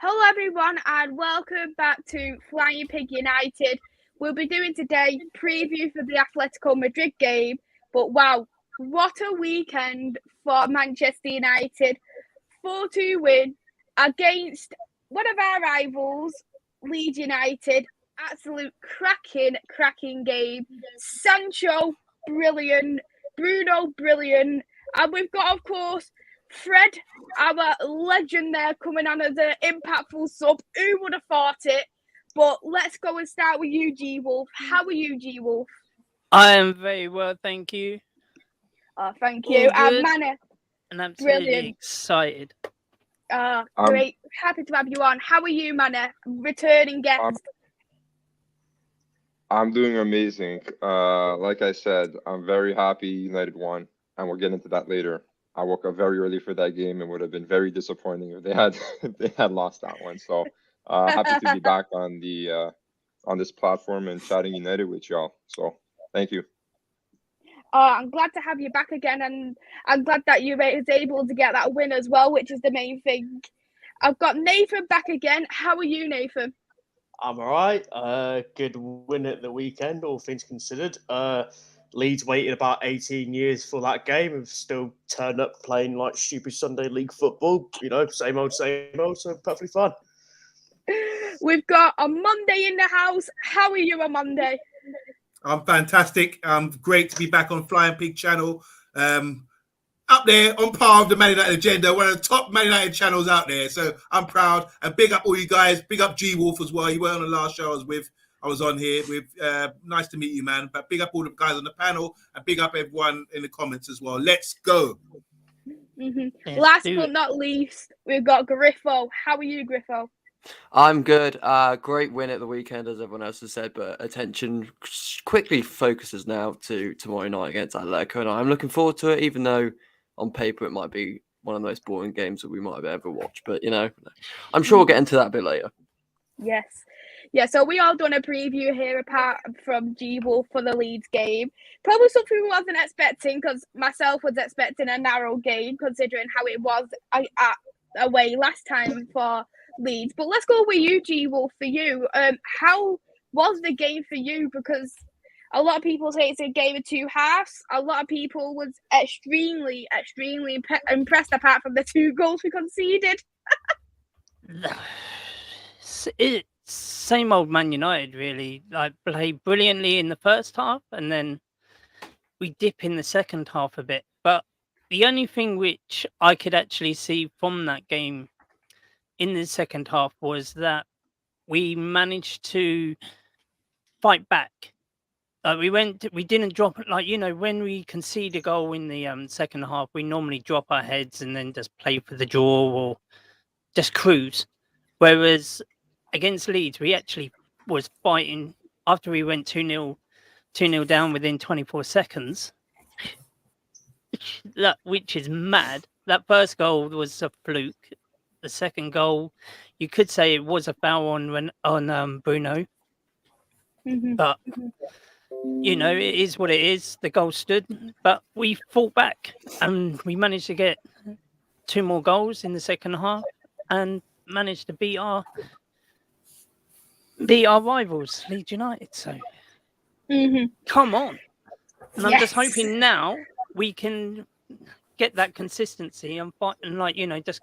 Hello everyone and welcome back to Flying Pig United. We'll be doing today preview for the Atletico Madrid game, but wow, what a weekend for Manchester United. 4-2 win against one of our rivals, Leeds United. Absolute cracking game. Sancho, brilliant. Bruno, brilliant. And we've got, of course, Fred, our legend there, coming on as an impactful sub. Who would have thought it? But let's go and start with you, G Wolf. How are you, G Wolf? I am very well, thank you. Oh, thank you. Good. Manny, And absolutely brilliant. excited. Great. Happy to have you on. How are you, Manny? Returning guest. I'm doing amazing. Like I said, I'm very happy United won, and we'll get into that later. I woke up very early for that game and would have been very disappointing if they had lost that one. So happy to be back on this platform and chatting United with y'all. So thank you. I'm glad to have you back again, and I'm glad that you were able to get that win as well, which is the main thing. I've got Nathan back again. How are you, Nathan? I'm all right. Good win at the weekend, all things considered. Leeds waited about 18 years for that game and still turned up playing like stupid Sunday league football. Same old, so perfectly fine. We've got a Monday in the house. How are you on Monday? I'm fantastic. Great to be back on Flying Pig channel. Up there on par with the Man United agenda, one of the top Man United channels out there. So I'm proud. And big up all you guys. Big up G Wolf as well. You were on the last show I was on here with. Nice to meet you, man. But big up all the guys on the panel and big up everyone in the comments as well. Let's go. Mm-hmm. Last but not least, we've got Griffo. How are you, Griffo? I'm good. Great win at the weekend, as everyone else has said, but attention quickly focuses now to tomorrow night against Atletico, and I'm looking forward to it, even though on paper it might be one of the most boring games that we might have ever watched. But, I'm sure we'll get into that a bit later. Yes. Yeah, so we all done a preview here apart from G Wolf for the Leeds game. Probably something we wasn't expecting, because myself was expecting a narrow game, considering how it was away last time for Leeds. But let's go with you, G Wolf, for you. How was the game for you? Because a lot of people say it's a game of two halves. A lot of people was extremely impressed, apart from the 2 goals we conceded. It's same old Man United, really. Like, play brilliantly in the first half, and then we dip in the second half a bit. But the only thing which I could actually see from that game in the second half was that we managed to fight back. We didn't drop, when we concede a goal in the second half, we normally drop our heads and then just play for the draw or just cruise. Whereas against Leeds, we actually was fighting after we went 2-0 down within 24 seconds. Which is mad. That first goal was a fluke. The second goal, you could say it was a foul on Bruno. Mm-hmm. But it is what it is. The goal stood, but we fought back and we managed to get 2 more goals in the second half and managed to beat our rivals, Leeds United. So come on. And I'm just hoping now we can get that consistency and fight and just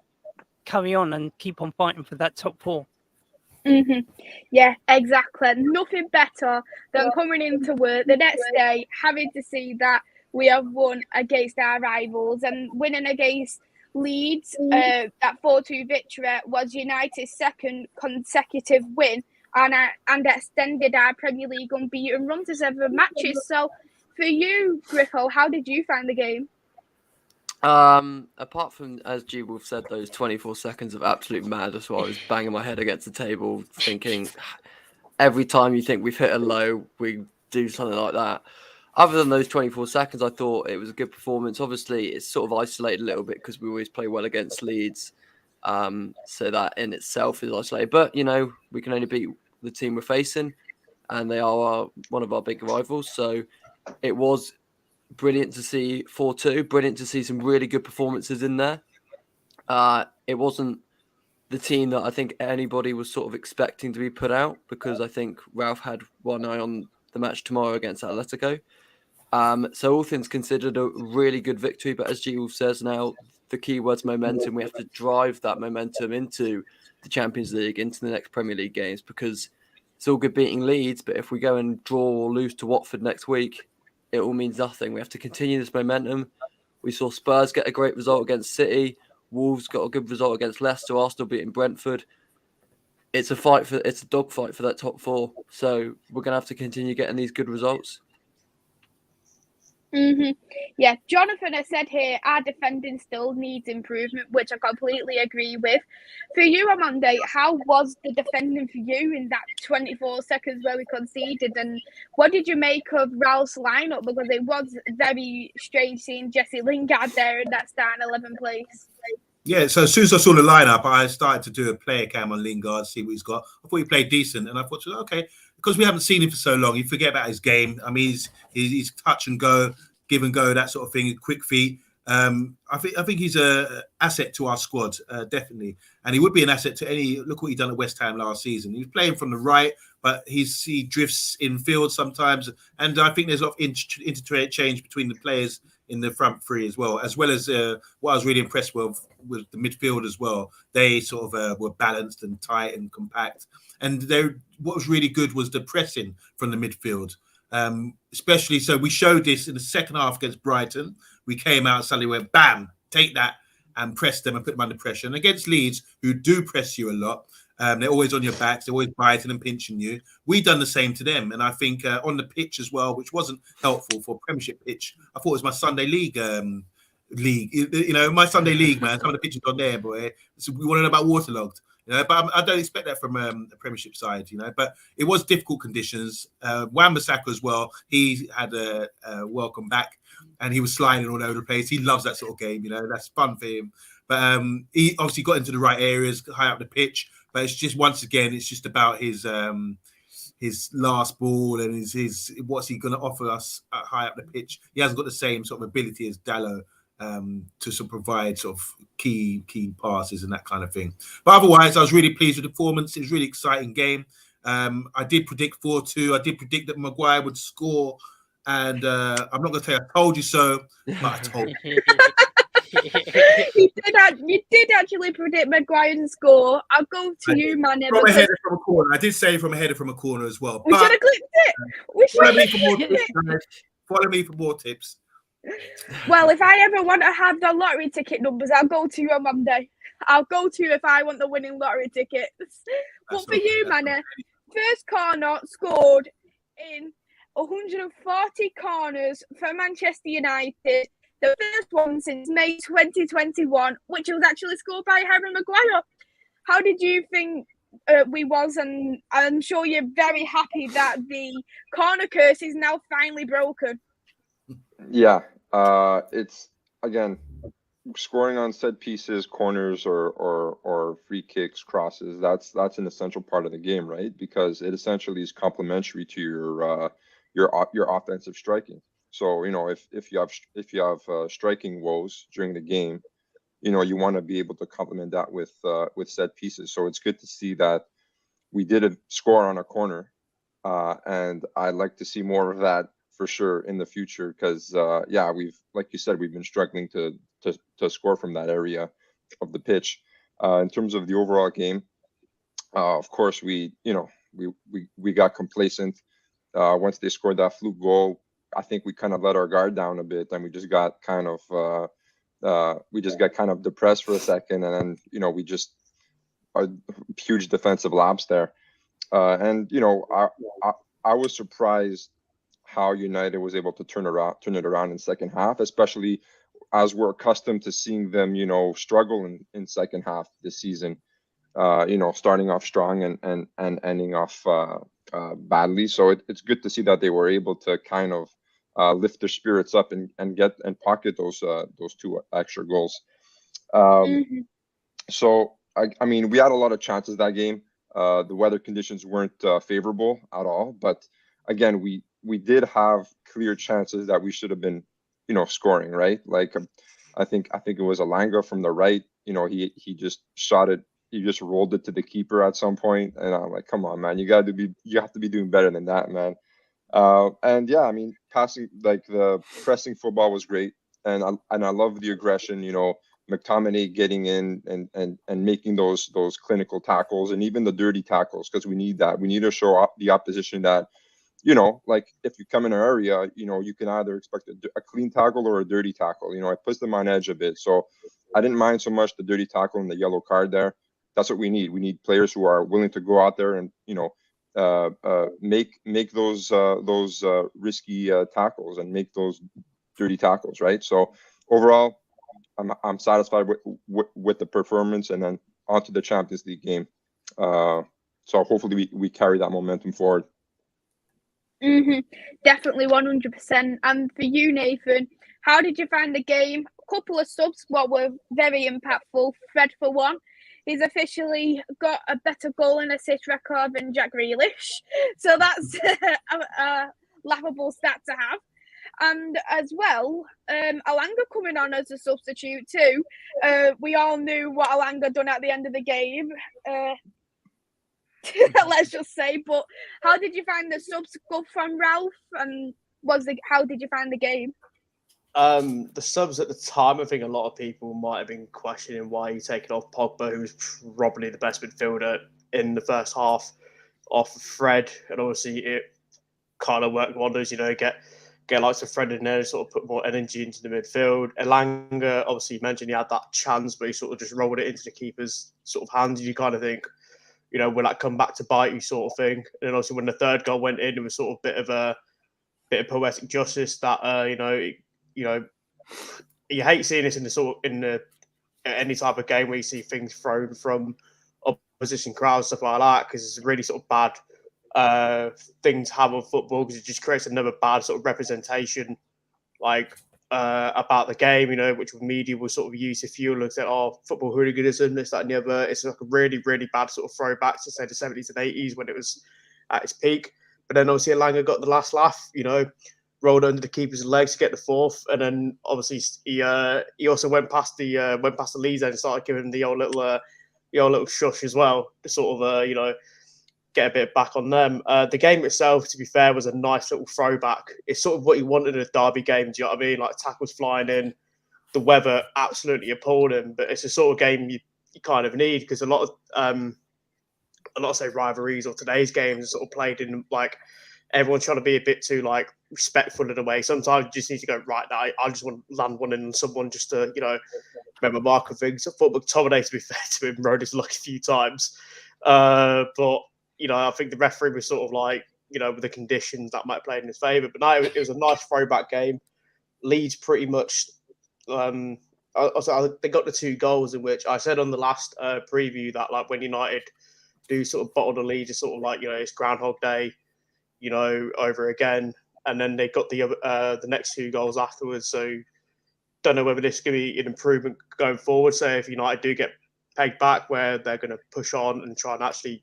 carry on and keep on fighting for that top 4. Yeah, exactly. Nothing better than coming into work the next day, having to see that we have won against our rivals, and winning against Leeds. That 4-2 victory was United's second consecutive win, and extended our Premier League unbeaten run to 7 matches. So for you, Griffo, how did you find the game? Apart from, as G Wolf said, those 24 seconds of absolute madness where I was banging my head against the table thinking every time you think we've hit a low, we do something like that. Other than those 24 seconds, I thought it was a good performance. Obviously, it's sort of isolated a little bit because we always play well against Leeds. So that in itself is isolated. But, we can only beat the team we're facing, and they are one of our big rivals. So it was brilliant to see 4-2. Brilliant to see some really good performances in there. It wasn't the team that I think anybody was sort of expecting to be put out, because I think Ralph had one eye on the match tomorrow against Atletico. So all things considered, a really good victory. But as G Wolf says now, the key word's momentum. We have to drive that momentum into the Champions League, into the next Premier League games, because it's all good beating Leeds, but if we go and draw or lose to Watford next week, it all means nothing. We have to continue this momentum. We saw Spurs get a great result against City. Wolves got a good result against Leicester. Arsenal beating Brentford. It's a dogfight for that top four. So we're going to have to continue getting these good results. Yeah, Jonathan has said here our defending still needs improvement, which I completely agree with. For you, Amanda, how was the defending for you in that 24 seconds where we conceded, and what did you make of Ralph's lineup? Because it was very strange seeing Jesse Lingard there in that starting 11 place. Yeah, so as soon as I saw the lineup, I started to do a player cam on Lingard, see what he's got. I thought he played decent, and I thought, okay, because we haven't seen him for so long, you forget about his game. I mean, he's touch and go, give and go, that sort of thing, quick feet. I think he's a asset to our squad, definitely, and he would be an asset to any. Look what he done at West Ham last season. He was playing from the right, but he drifts in field sometimes, and I think there's a lot of interchange between the players in the front three as well as what I was really impressed with the midfield as well. They sort of were balanced and tight and compact, and what was really good was the pressing from the midfield. Especially, so we showed this in the second half against Brighton. We came out and suddenly went, bam, take that, and press them and put them under pressure. And against Leeds, who do press you a lot, they're always on your backs, they're always biting and pinching you. We done the same to them. And I think on the pitch as well, which wasn't helpful for a Premiership pitch, I thought it was my Sunday League my Sunday League, man. Some of the pitches on there, boy. So we want to know about waterlogged. But I don't expect that from a Premiership side, but it was difficult conditions. Wan-Bissaka as well, he had a welcome back, and he was sliding all over the place. He loves that sort of game, that's fun for him. But he obviously got into the right areas, high up the pitch. But it's just, once again, it's just about his last ball and his what's he going to offer us high up the pitch. He hasn't got the same sort of ability as Dalot to sort of provide sort of key passes and that kind of thing. But otherwise, I was really pleased with the performance. It was a really exciting game. I did predict 4-2. I did predict that Maguire would score, and I'm not going to tell you I told you so, but I told you. You did actually predict Maguire to score. I'll go to you, man. From a header from a corner. I did say from a header from a corner as well. We should have clipped it. Follow me for more tips. Well, if I ever want to have the lottery ticket numbers, I'll go to you on Monday. I'll go to you if I want the winning lottery tickets. But for you, Manny, first corner scored in 140 corners for Manchester United. The first one since May 2021, which was actually scored by Harry Maguire. How did you think we was? And I'm sure you're very happy that the corner curse is now finally broken. Yeah, it's, again, scoring on set pieces, corners, or free kicks, crosses. That's an essential part of the game, right? Because it essentially is complementary to your offensive striking. So if you have striking woes during the game, you want to be able to complement that with set pieces. So it's good to see that we did score on a corner, and I'd like to see more of that for sure in the future, because we've, like you said, we've been struggling to score from that area of the pitch. In terms of the overall game, of course we got complacent once they scored that fluke goal. I think we kind of let our guard down a bit, and we just got kind of depressed for a second, and then we just a huge defensive lapse there, and I was surprised how United was able to turn it around in second half, especially as we're accustomed to seeing them, struggle in second half this season. Starting off strong and ending off badly. So it's good to see that they were able to kind of lift their spirits up and get and pocket those two extra goals. So I mean, we had a lot of chances that game. The weather conditions weren't favorable at all, but again, we did have clear chances that we should have been, scoring, right? Like I think it was Alanga from the right. He just shot it you just rolled it to the keeper at some point, and I'm like, come on, man, you have to be doing better than that, man. And yeah, I mean, passing, like the pressing football was great, and I love the aggression. McTominay getting in and making those clinical tackles, and even the dirty tackles, because we need that. We need to show up the opposition that, like if you come in our area, you can either expect a clean tackle or a dirty tackle. It puts them on edge a bit. So I didn't mind so much the dirty tackle and the yellow card there. That's what we need. We need players who are willing to go out there and make those risky tackles and make those dirty tackles, right? So overall, I'm satisfied with the performance, and then on to the Champions League game. So hopefully we carry that momentum forward. Definitely 100%. And for you, Nathan, how did you find the game? A couple of subs were very impactful. Fred, for one, he's officially got a better goal and assist record than Jack Grealish. So that's a laughable stat to have. And as well, Alanga coming on as a substitute too. We all knew what Alanga done at the end of the game. Let's just say. But how did you find the subs go from Ralph? And how did you find the game? The subs at the time, I think a lot of people might have been questioning why you taking off Pogba, who was probably the best midfielder in the first half, off of Fred, and obviously it kind of worked wonders. Get lots of Fred in there, sort of put more energy into the midfield. Elanga, obviously, you mentioned he had that chance, but he sort of just rolled it into the keeper's sort of hands. You kind of think, will that come back to bite you, sort of thing? And then obviously, when the third goal went in, it was sort of a bit of poetic justice that you hate seeing this in any type of game where you see things thrown from opposition crowds, stuff like that, because it's really sort of bad thing to have on football, because it just creates another bad sort of representation, about the game, which media will sort of use to fuel and say, oh, football hooliganism, this, that, and the other. It's like a really, really bad sort of throwback to say the 70s and 80s when it was at its peak. But then obviously Elanga got the last laugh, rolled under the keeper's legs to get the fourth, and then obviously he also went past the Leeds and started giving him the old little shush as well to sort of get a bit back on them. The game itself, to be fair, was a nice little throwback. It's sort of what you wanted in a derby game. Do you know what I mean? Like tackles flying in, the weather absolutely appalled him, but it's a sort of game you kind of need, because a lot of say rivalries or today's games are sort of played in like everyone's trying to be a bit too like respectful in a way. Sometimes you just need to go, right, now I just want to land one in on someone just to remember mark of things. I thought McTominay, to be fair to him, rode his luck a few times, but I think the referee was sort of like, with the conditions that might play in his favour. But no, it was a nice throwback game. Leeds pretty much, they got the 2 goals, in which I said on the last preview that like when United do sort of bottle the lead, it's sort of like, it's Groundhog Day, over again. And then they got the next 2 goals afterwards. So don't know whether this could be an improvement going forward. So if United do get pegged back, where they're going to push on and try and actually,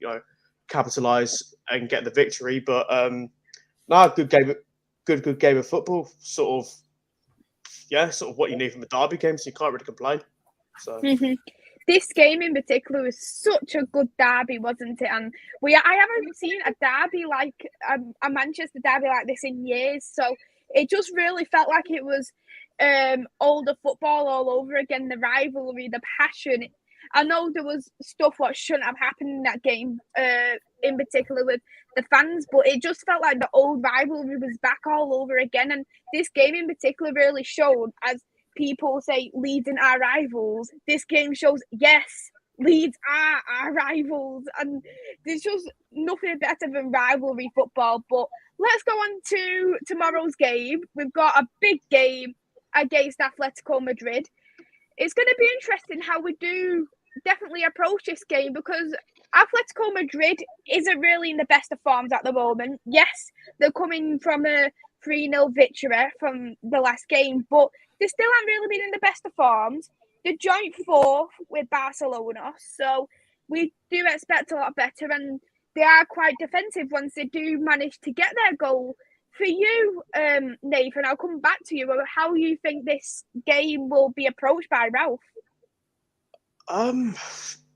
capitalise and get the victory. But good game of football. Sort of what you need from a derby game, so you can't really complain. So this game in particular was such a good derby, wasn't it? And I haven't seen a derby like a Manchester derby like this in years. So it just really felt like it was older football all over again. The rivalry, the passion. I know there was stuff what shouldn't have happened in that game, in particular with the fans, but it just felt like the old rivalry was back all over again. And this game in particular really showed, as people say, Leeds and our rivals. This game shows, yes, Leeds are our rivals, and there's just nothing better than rivalry football. But let's go on to tomorrow's game. We've got a big game against Atletico Madrid. It's going to be interesting how we do definitely approach this game, because Atletico Madrid isn't really in the best of forms at the moment. Yes, they're coming from a 3-0 victory from the last game, but they still haven't really been in the best of forms. They're joint 4th with Barcelona, so we do expect a lot better, and they are quite defensive once they do manage to get their goal. For you, Nathan, I'll come back to you about how you think this game will be approached by Ralph.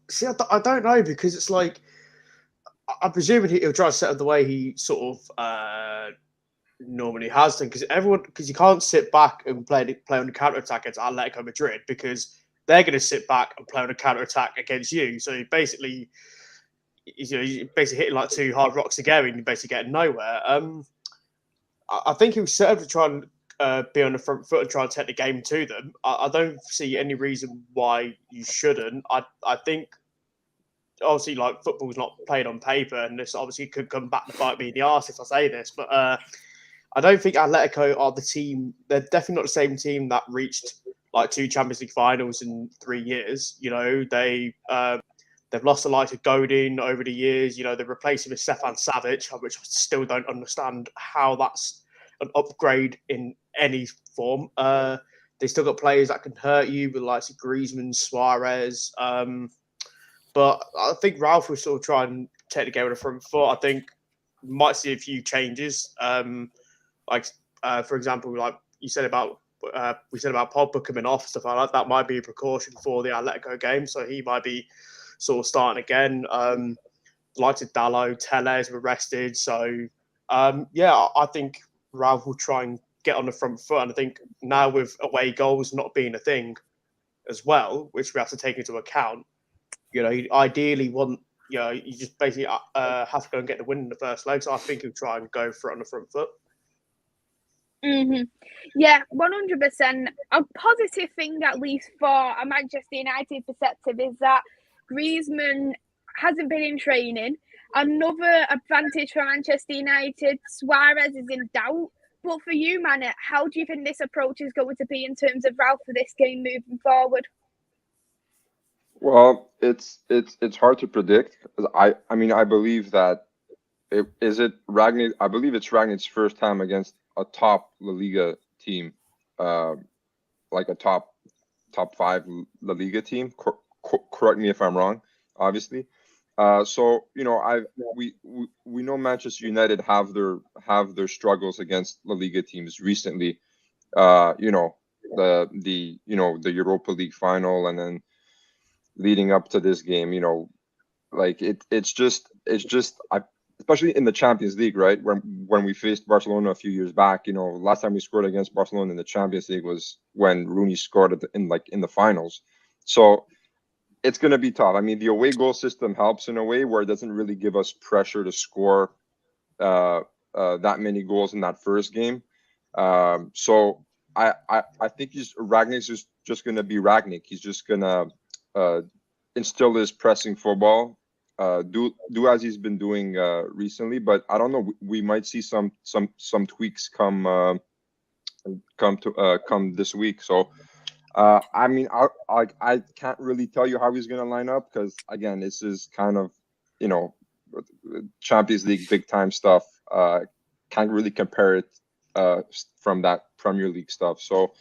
See, I don't know, because it's like, I'm presuming he'll try to set up the way he sort of normally has done, because you can't sit back and play on the counter attack against Atletico Madrid, because they're going to sit back and play on a counter attack against you. So basically, you're hitting like two hard rocks together, and you're basically getting nowhere. I think he was set up to try and be on the front foot and try and take the game to them. I don't see any reason why you shouldn't. I think, obviously, like, football's not played on paper, and this obviously could come back to bite me in the arse if I say this, but I don't think Atletico are the team. They're definitely not the same team that reached like 2 Champions League finals in 3 years. You know, they've lost the likes of Godin over the years. You know, they're replacing with Stefan Savic, which I still don't understand how that's an upgrade in any form. They still got players that can hurt you, with like Griezmann, Suarez. But I think Ralph will sort of try and take the game on the front foot. I think we might see a few changes. For example, like you said about we said about Pogba coming off, stuff like that. That might be a precaution for the Atletico game, so he might be sort of starting again. Like Dallo, Tellez were rested, so I think Ralph will try and get on the front foot. And I think now, with away goals not being a thing as well, which we have to take into account, you know, you ideally want, you just basically have to go and get the win in the first leg. So I think he'll try and go for it on the front foot. Mm-hmm. Yeah, 100%. A positive thing, at least for a Manchester United perspective, is that Griezmann hasn't been in training. Another advantage for Manchester United, Suarez is in doubt. But for you, Manet, how do you think this approach is going to be in terms of Ralph for this game moving forward? Well, it's hard to predict. I believe that I believe it's Rangnick's first time against a top La Liga team, like a top 5 La Liga team. Correct me if I'm wrong, obviously. So we know Manchester United have their struggles against La Liga teams recently. The Europa League final, and then leading up to this game, it's just especially in the Champions League, right? When we faced Barcelona a few years back, last time we scored against Barcelona in the Champions League was when Rooney scored in the finals. So it's going to be tough. I mean, the away goal system helps in a way where it doesn't really give us pressure to score that many goals in that first game. So I think Rangnick's just going to be Rangnick. He's just going to instill his pressing football, do as he's been doing recently. But I don't know. We might see some tweaks come this week. So. I can't really tell you how he's going to line up, because again, this is kind of, Champions League big time stuff. Can't really compare it from that Premier League stuff. So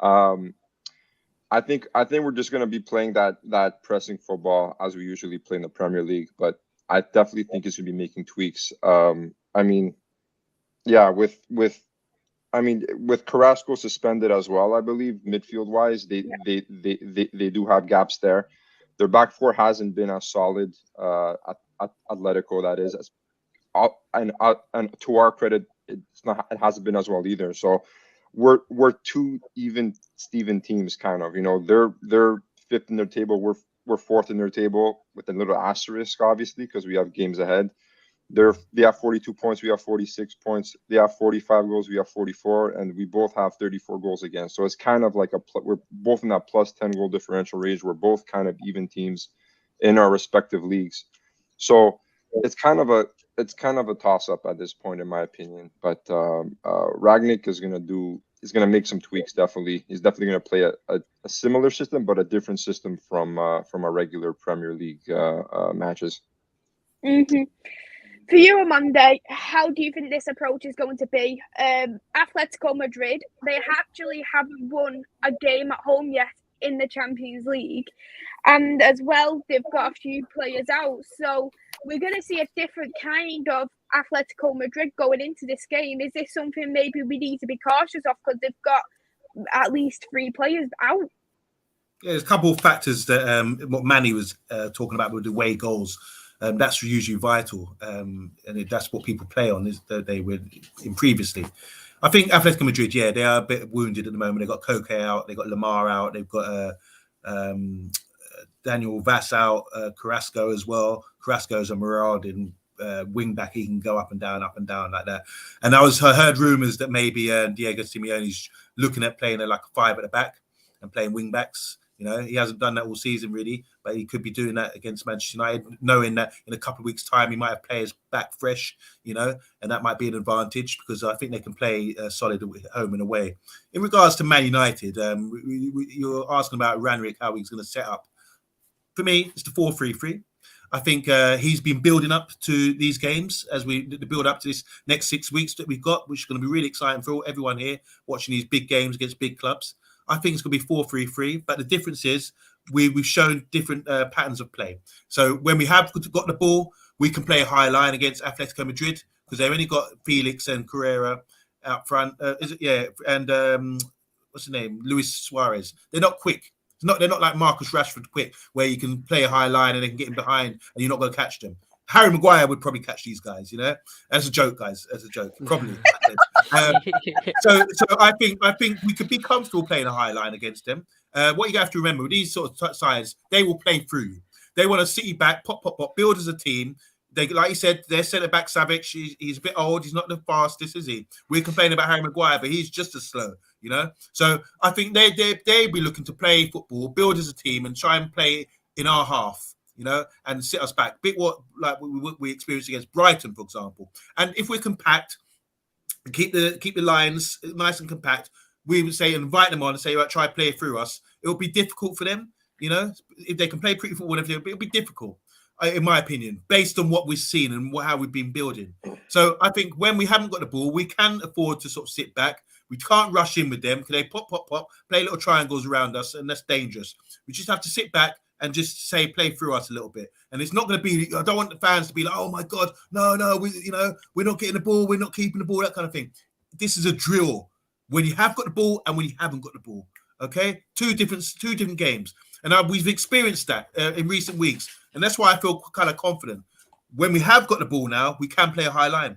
I think we're just going to be playing that pressing football as we usually play in the Premier League. But I definitely think he's going to be making tweaks. With Carrasco suspended as well, I believe midfield wise, they do have gaps there. Their back four hasn't been as solid at Atletico, that is, and to our credit, it hasn't been as well either. So we're 2 even Steven teams, kind of. They're 5th in their table, we're 4th in their table, with a little asterisk, obviously, because we have games ahead. They have 42 points, we have 46 points. They have 45 goals, we have 44, and we both have 34 goals against. So it's kind of like we're both in that plus 10 goal differential range. We're both kind of even teams in our respective leagues. So it's kind of a toss up at this point, in my opinion. But Rangnick is going to make some tweaks. Definitely, he's definitely going to play a similar system, but a different system from our regular Premier League matches. Mm-hmm. For you on Monday, how do you think this approach is going to be? Atletico Madrid, they actually haven't won a game at home yet in the Champions League. And as well, they've got a few players out. So we're going to see a different kind of Atletico Madrid going into this game. Is this something maybe we need to be cautious of, because they've got at least 3 players out? there's a couple of factors that what Manny was talking about with the away goals. That's usually vital, and that's what people play on. Is that they were in previously. I think Atletico Madrid, yeah, they are a bit wounded at the moment. They've got Koke out, they've got Lamar out, they've got Daniel Vass out, Carrasco as well. Carrasco is a marauding wing back. He can go up and down like that. And I heard rumours that maybe Diego Simeone's looking at playing like a 5 at the back and playing wing backs. You know, he hasn't done that all season really, but he could be doing that against Manchester United, knowing that in a couple of weeks' time he might have players back fresh, you know, and that might be an advantage because I think they can play solid at home and away. In regards to Man United, you're asking about Rangnick, how he's going to set up. For me, it's the 4-3-3. I think he's been building up to these games as we build up to this next 6 weeks that we've got, which is going to be really exciting for everyone here watching these big games against big clubs. I think it's going to be 4-3-3, but the difference is we've shown different patterns of play. So when we have got the ball, we can play a high line against Atletico Madrid because they've only got Felix and Carrera out front. And what's his name? Luis Suarez. They're not quick. They're not like Marcus Rashford quick, where you can play a high line and they can get in behind and you're not going to catch them. Harry Maguire would probably catch these guys, you know. As a joke, guys. As a joke, probably. So I think we could be comfortable playing a high line against them. What you have to remember with these sort of sides, they will play through you. They want to sit you back, pop, build as a team. They, like you said, their centre back Savic. He's a bit old. He's not the fastest, is he? We're complaining about Harry Maguire, but he's just as slow, you know. So I think they'd be looking to play football, build as a team, and try and play in our half, you know, and sit us back. Bit what like we experienced against Brighton, for example. And if we're compact, keep the lines nice and compact, we would say invite them on and say, right, try play through us. It will be difficult for them, you know. If they can play pretty football, it'll be difficult, in my opinion, based on what we've seen and how we've been building. So I think when we haven't got the ball, we can afford to sort of sit back. We can't rush in with them because they pop, play little triangles around us, and that's dangerous. We just have to sit back and just say, play through us a little bit. And it's not going to be, I don't want the fans to be like, oh my God, no, we're not getting the ball, we're not keeping the ball, that kind of thing. This is a drill when you have got the ball and when you haven't got the ball. Okay? Two different games. And we've experienced that in recent weeks. And that's why I feel kind of confident. When we have got the ball now, we can play a high line.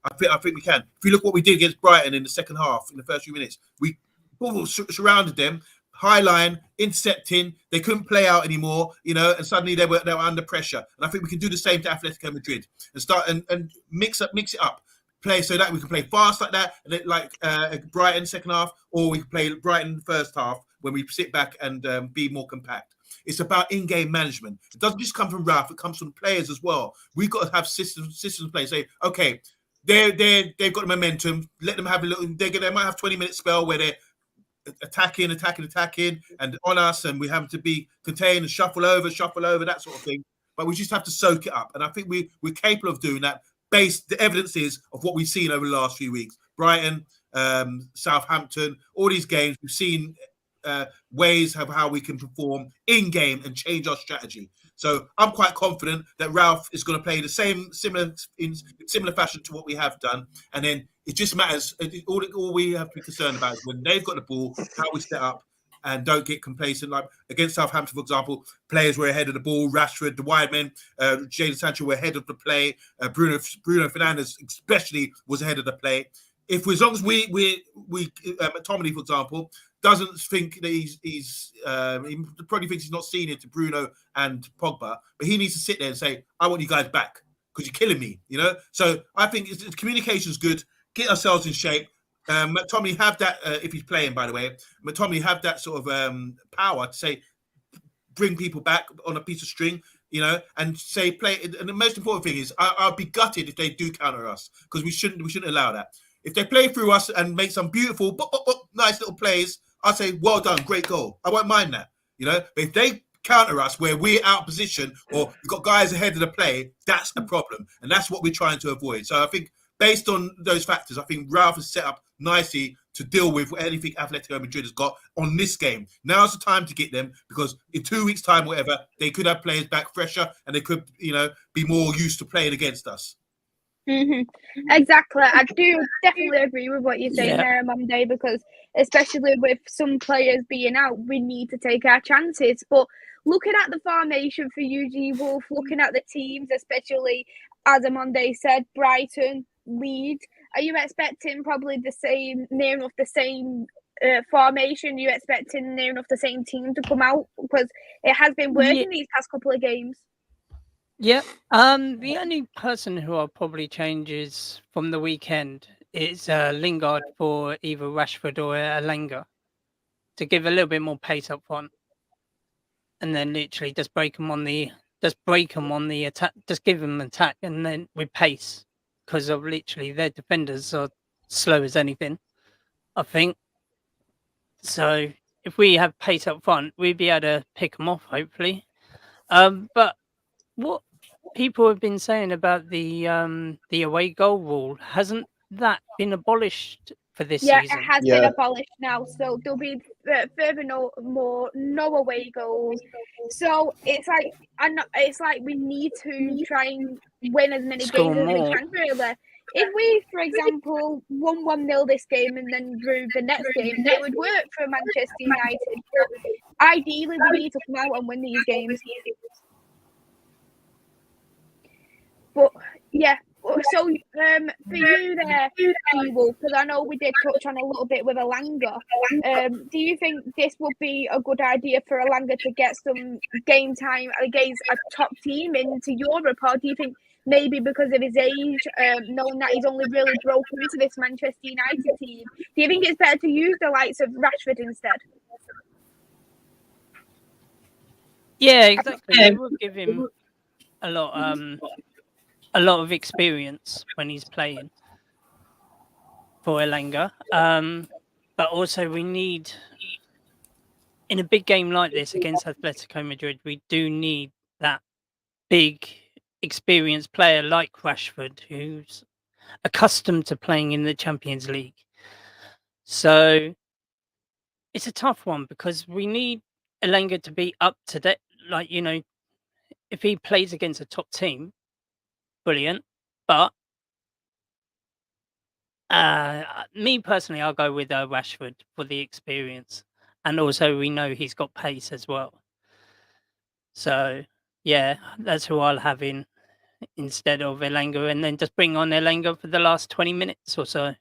I think we can. If you look what we did against Brighton in the second half, in the first few minutes, we surrounded them, high line, intercepting. They couldn't play out anymore, you know, and suddenly they were under pressure. And I think we can do the same to Atletico Madrid and start and mix it up. Play so that we can play fast like that, and like Brighton second half, or we can play Brighton first half when we sit back and be more compact. It's about in-game management. It doesn't just come from Ralph; it comes from players as well. We've got to have systems play. Say, okay, they've got the momentum. Let them have a little. They might have 20-minute spell where they're attacking, and on us, and we have to be contained and shuffle over, that sort of thing. But we just have to soak it up, and I think we're capable of doing that. Based, the evidence is of what we've seen over the last few weeks. Brighton, Southampton, all these games, we've seen ways of how we can perform in game and change our strategy. So I'm quite confident that Ralph is going to play the similar fashion to what we have done. And then it just matters. All we have to be concerned about is when they've got the ball, how we set up, and don't get complacent. Like against Southampton, for example, players were ahead of the ball. Rashford, the wide men, Jadon Sancho were ahead of the play. Bruno Fernandes especially was ahead of the play. As long as we McTominay, for example, doesn't think that he probably thinks he's not senior to Bruno and Pogba, but he needs to sit there and say, I want you guys back because you're killing me, you know? So I think communication's good. Get ourselves in shape. McTominay have that, if he's playing, by the way, McTominay have that sort of power to say, bring people back on a piece of string, you know, and say play. And the most important thing is I'll be gutted if they do counter us because we shouldn't allow that. If they play through us and make some beautiful, nice little plays, I'll say, well done, great goal. I won't mind that, you know. But if they counter us where we're out of position or we've got guys ahead of the play, that's a problem. And that's what we're trying to avoid. So I think based on those factors, I think Ralph is set up nicely to deal with anything Atletico Madrid has got on this game. Now's the time to get them because in 2 weeks' time, whatever, they could have players back fresher and they could, you know, be more used to playing against us. Exactly. I do definitely agree with what you're saying Yeah. there, Monday, because especially with some players being out, we need to take our chances. But looking at the formation for UG Wolf, looking at the teams, especially as Monday said, Brighton, Leeds, are you expecting probably the same, near enough the same formation? Are you expecting near enough the same team to come out? Because it has been working these past couple of games. Yeah. The only person who I'll probably change is from the weekend is Lingard for either Rashford or Elanga to give a little bit more pace up front, and then literally just break them on the attack, just give them attack, and then with pace, because of literally their defenders are slow as anything, I think. So if we have pace up front, we'd be able to pick them off, hopefully. But what people have been saying about the away goal rule, hasn't that been abolished for this Yeah, season? it has been abolished now, so there'll be further no away goals. So it's like we need to try and win as many Score games as we more. can. Really, if we, for example, won 1-0 this game and then drew the next game, it would work for Manchester United. But ideally, we need to come out and win these games. But yeah, so for you there, Wolf, because I know we did touch on a little bit with Elanga. Do you think this would be a good idea for Elanga to get some game time against a top team into Europe, or do you think maybe because of his age, knowing that he's only really broken into this Manchester United team, do you think it's better to use the likes of Rashford instead? Yeah, exactly. It would give him a lot of experience when he's playing for Elanga. But also we need, in a big game like this against Atletico Madrid, we do need that big experienced player like Rashford, who's accustomed to playing in the Champions League. So it's a tough one because we need Elanga to be up to date. Like, if he plays against a top team, brilliant. But me personally, I'll go with Rashford for the experience, and also we know he's got pace as well. So yeah, that's who I'll have in instead of Elanga, and then just bring on Elanga for the last 20 minutes or so.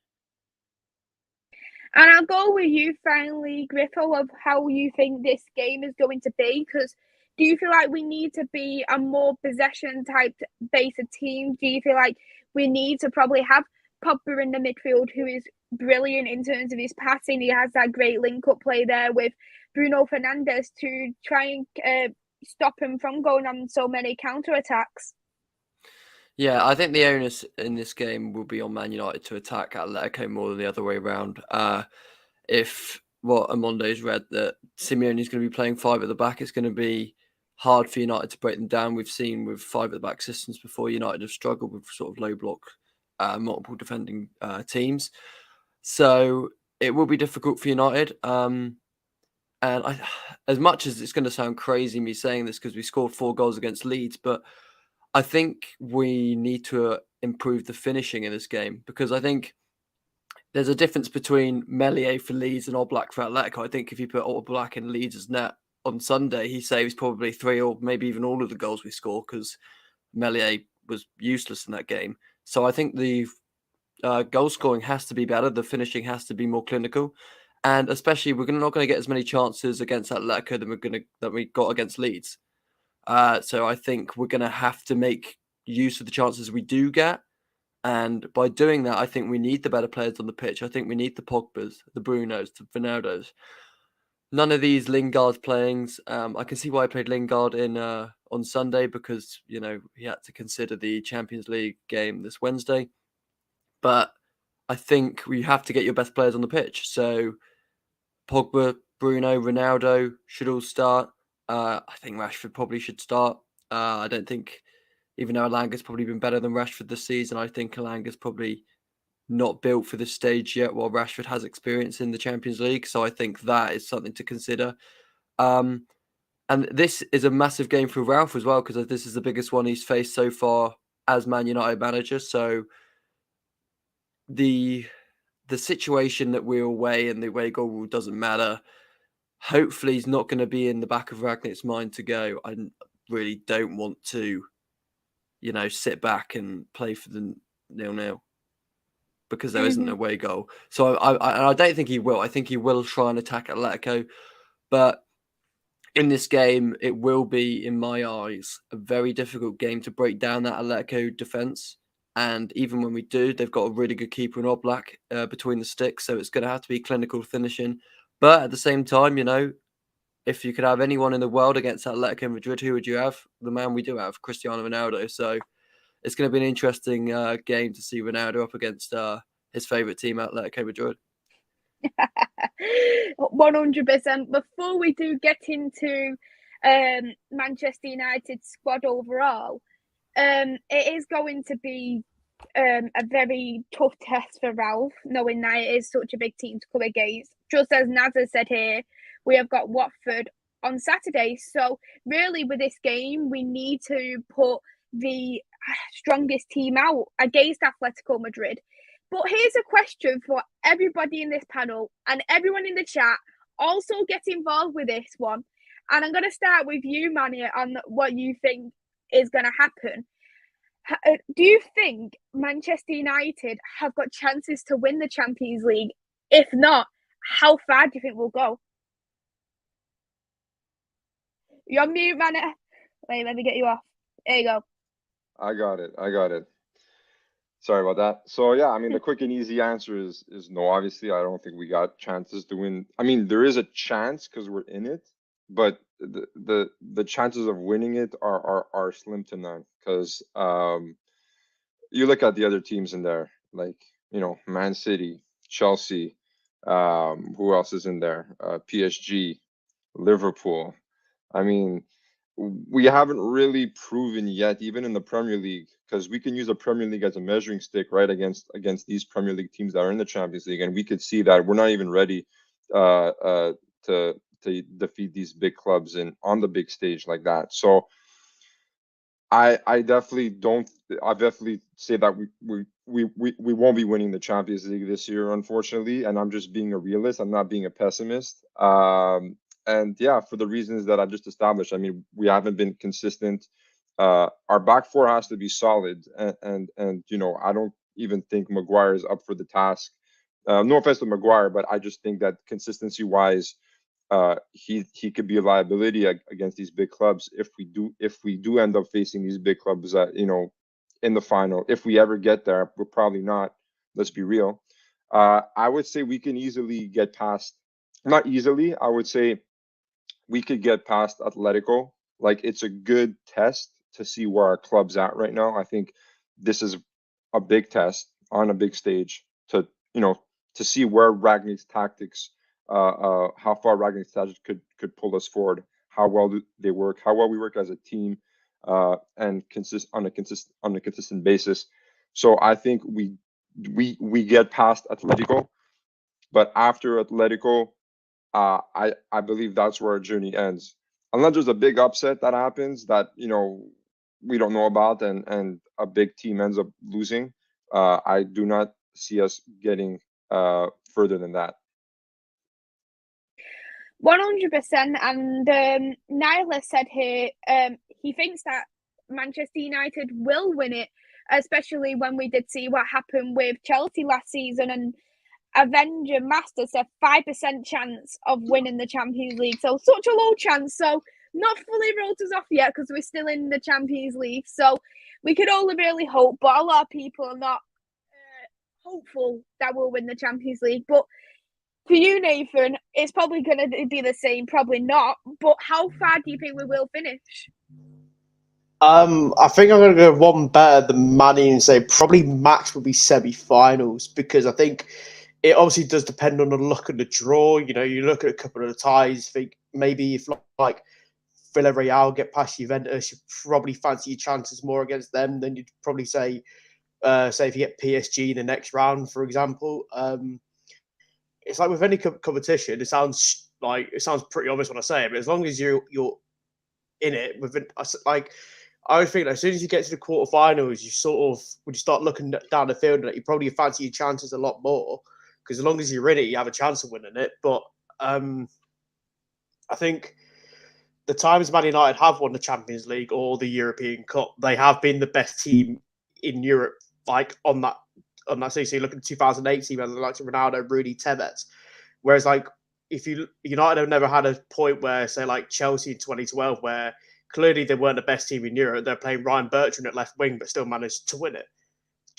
And I'll go with you finally, Griffo, of how you think this game is going to be. Because do you feel like we need to be a more possession type based team? Do you feel like we need to probably have Pogba in the midfield, who is brilliant in terms of his passing? He has that great link up play there with Bruno Fernandes to try and stop him from going on so many counter attacks. Yeah, I think the onus in this game will be on Man United to attack Atletico more than the other way around. If what Amonde's read that Simeone's going to be playing 5 at the back, it's going to be hard for United to break them down. We've seen with 5 at the back systems before, United have struggled with sort of low block, multiple defending teams. So it will be difficult for United. And as much as it's going to sound crazy me saying this because we scored 4 goals against Leeds, but I think we need to improve the finishing in this game because I think there's a difference between Meslier for Leeds and Oblak for Atletico. I think if you put Oblak in Leeds' net on Sunday, he saves probably 3 or maybe even all of the goals we score because Meslier was useless in that game. So I think the goal scoring has to be better. The finishing has to be more clinical. And especially, we're not going to get as many chances against Atletico than we got against Leeds. So I think we're going to have to make use of the chances we do get. And by doing that, I think we need the better players on the pitch. I think we need the Pogbas, the Brunos, the Ronaldos. None of these Lingard playings. I can see why I played Lingard in on Sunday because, he had to consider the Champions League game this Wednesday. But I think we have to get your best players on the pitch. So Pogba, Bruno, Ronaldo should all start. I think Rashford probably should start. I don't think, even though Elanga's probably been better than Rashford this season, I think Elanga's probably not built for this stage yet, while Rashford has experience in the Champions League. So I think that is something to consider. And this is a massive game for Ralph as well, because this is the biggest one he's faced so far as Man United manager. So the situation that we're away and the away goal rule doesn't matter. Hopefully, he's not going to be in the back of Rangnick's mind to go, I really don't want to, sit back and play for the 0-0 because there isn't an away goal. So I don't think he will. I think he will try and attack Atletico. But in this game, it will be, in my eyes, a very difficult game to break down that Atletico defence. And even when we do, they've got a really good keeper in Oblak between the sticks. So it's going to have to be clinical finishing. But at the same time, if you could have anyone in the world against Atletico Madrid, who would you have? The man we do have, Cristiano Ronaldo. So it's going to be an interesting game to see Ronaldo up against his favourite team, Atletico Madrid. 100%. Before we do get into Manchester United's squad overall, it is going to be a very tough test for Ralph, knowing that it is such a big team to come against. Just as Nazza said here, we have got Watford on Saturday. So really with this game, we need to put the strongest team out against Atletico Madrid. But here's a question for everybody in this panel and everyone in the chat. Also get involved with this one. And I'm going to start with you, Manny, on what you think is going to happen. Do you think Manchester United have got chances to win the Champions League? If not, how far do you think we'll go? You're on mute, Manny. Wait, let me get you off. There you go. I got it. Sorry about that. So yeah, I mean, the quick and easy answer is no. Obviously, I don't think we got chances to win. I mean, there is a chance because we're in it, but the chances of winning it are slim to none. Because you look at the other teams in there, like Man City, Chelsea, who else is in there? PSG, Liverpool. I mean, we haven't really proven yet, even in the Premier League, because we can use the Premier League as a measuring stick, right, against these Premier League teams that are in the Champions League, and we could see that we're not even ready to defeat these big clubs on the big stage like that. So I definitely say that we won't be winning the Champions League this year, unfortunately, and I'm just being a realist. I'm not being a pessimist. And yeah, for the reasons that I just established. I mean, we haven't been consistent. Our back four has to be solid, and I don't even think Maguire is up for the task. No offense to Maguire, but I just think that consistency wise, he could be a liability against these big clubs if we do end up facing these big clubs in the final. If we ever get there, we're probably not. Let's be real. I would say we can easily get past. Not easily. I would say we could get past Atletico. Like, it's a good test to see where our club's at right now. I think this is a big test on a big stage to see where Rangnick's tactics, how far Rangnick's tactics could pull us forward, how well they work, how well we work as a team, and on a consistent basis. So I think we get past Atletico, but after Atletico, I believe that's where our journey ends. Unless there's a big upset that happens that we don't know about, and a big team ends up losing, I do not see us getting further than that. 100%. And Nyla said here he thinks that Manchester United will win it, especially when we did see what happened with Chelsea last season, and Avenger Master said 5% chance of winning the Champions League. So such a low chance. So not fully wrote us off yet because we're still in the Champions League. So we could only really hope, but a lot of people are not hopeful that we'll win the Champions League. But for you, Nathan, it's probably going to be the same, probably not. But how far do you think we will finish? I think I'm going to go one better than Manny and say probably max will be semi-finals, because I think it obviously does depend on the luck of the draw. You look at a couple of the ties, think maybe if like Villarreal get past Juventus, you probably fancy your chances more against them than you'd probably say if you get PSG in the next round, for example. It's like with any competition, it sounds pretty obvious when I say it, but as long as you're in it, like I think as soon as you get to the quarterfinals, when you start looking down the field, you probably fancy your chances a lot more because as long as you're in it, you have a chance of winning it. But I think the times Man United have won the Champions League or the European Cup, they have been the best team in Europe, like on that. So you look at the 2008 team, and the likes of Ronaldo, Rooney, Tevez. Whereas, like, if United have never had a point where, say, like Chelsea in 2012, where clearly they weren't the best team in Europe, they're playing Ryan Bertrand at left wing, but still managed to win it.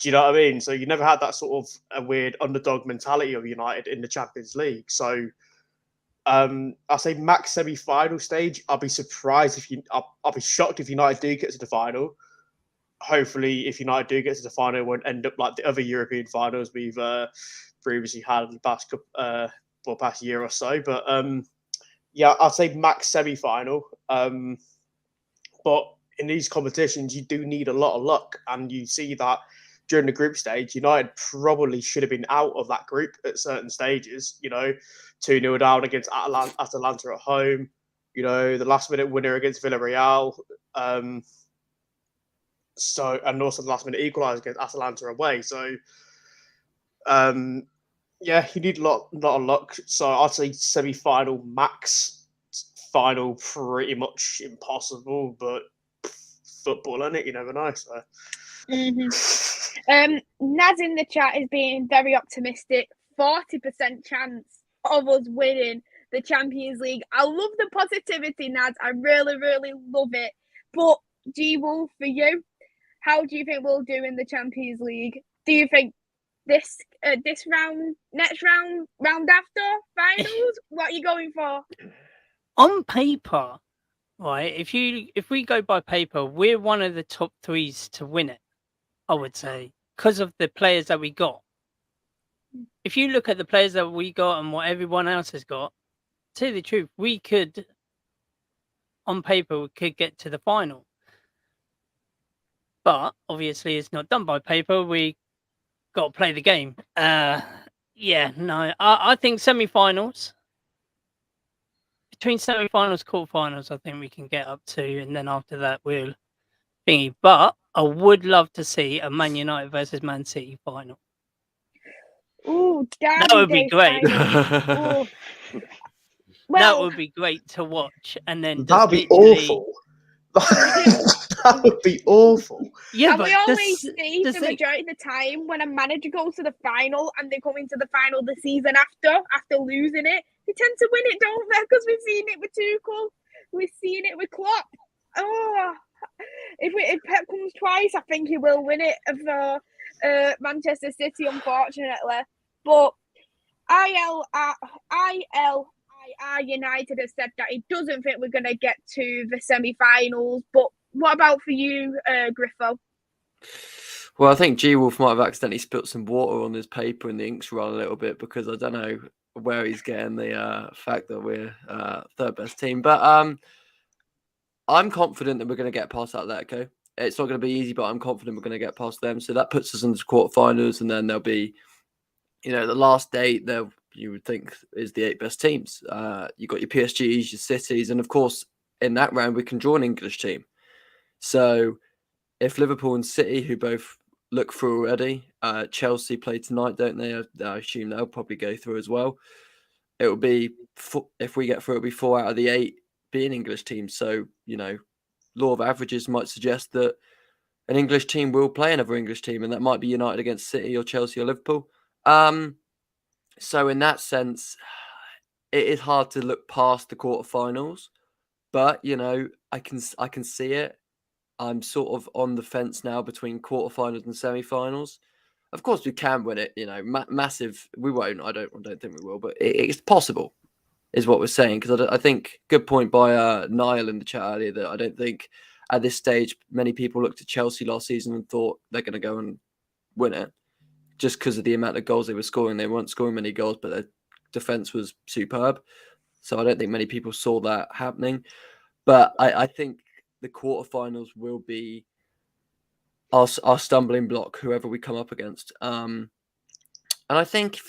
Do you know what I mean? So you never had that sort of a weird underdog mentality of United in the Champions League. So I'll say max semi-final stage. I'll be surprised I'll be shocked if United do get to the final. Hopefully, if United do get to the final, it won't end up like the other European finals we've previously had in the past year or so. But yeah, I'd say max semi-final. But in these competitions, you do need a lot of luck, and you see that during the group stage, United probably should have been out of that group at certain stages. 2-0 down against Atalanta at home. The last-minute winner against Villarreal. And also the last-minute equaliser against Atalanta away. So, yeah, you need a lot of luck. So I'd say semi-final max, final pretty much impossible, but football, isn't it? You never know. So. Naz in the chat is being very optimistic. 40% chance of us winning the Champions League. I love the positivity, Naz. I really, really love it. But G-Wolf, for you, how do you think we'll do in the Champions League? Do you think this round, next round after finals? What are you going for? On paper, right? If we go by paper, we're one of the top threes to win it. I would say because of the players that we got. If you look at the players that we got and what everyone else has got, to tell you the truth, we could, on paper, we could get to the final. But obviously, it's not done by paper. We got to play the game. I think semi-finals. Between semi-finals, quarter-finals, I think we can get up to, and then after that, we'll thingy. But I would love to see a Man United versus Man City final. Ooh, that would be great. Well, that would be great to watch, and then that'd be awful. That would be awful. Yeah, and but we always see the majority of the time when a manager goes to the final and they come into the final the season after losing it, they tend to win it, don't they? Because we've seen it with Tuchel, we've seen it with Klopp. Oh, if Pep comes twice, I think he will win it for Manchester City, unfortunately. But IL United has said that he doesn't think we're going to get to the semi-finals. But what about for you, Griffo? Well, I think G-Wolf might have accidentally spilt some water on his paper and the ink's run a little bit, because I don't know where he's getting the fact that we're third best team. But I'm confident that we're going to get past Atletico. It's not going to be easy, but I'm confident we're going to get past them. So that puts us into the quarterfinals, and then there'll be, the last 8 there you would think is the 8 best teams. You've got your PSGs, your Cities, and of course in that round we can draw an English team. So if Liverpool and City, who both look through already, Chelsea play tonight, don't they? I assume they'll probably go through as well. It will be, if we get through, it'll be 4 out of the 8 being English teams. So, law of averages might suggest that an English team will play another English team, and that might be United against City or Chelsea or Liverpool. So in that sense, it is hard to look past the quarterfinals, but I can see it. I'm sort of on the fence now between quarterfinals and semi-finals. Of course, we can win it. Massive. We won't. I don't think we will, but it's possible, is what we're saying. Because I think, good point by Niall in the chat earlier, that I don't think at this stage many people looked at Chelsea last season and thought they're going to go and win it, just because of the amount of goals they were scoring. They weren't scoring many goals, but their defense was superb. So I don't think many people saw that happening. But I think the quarterfinals will be our stumbling block, whoever we come up against. And I think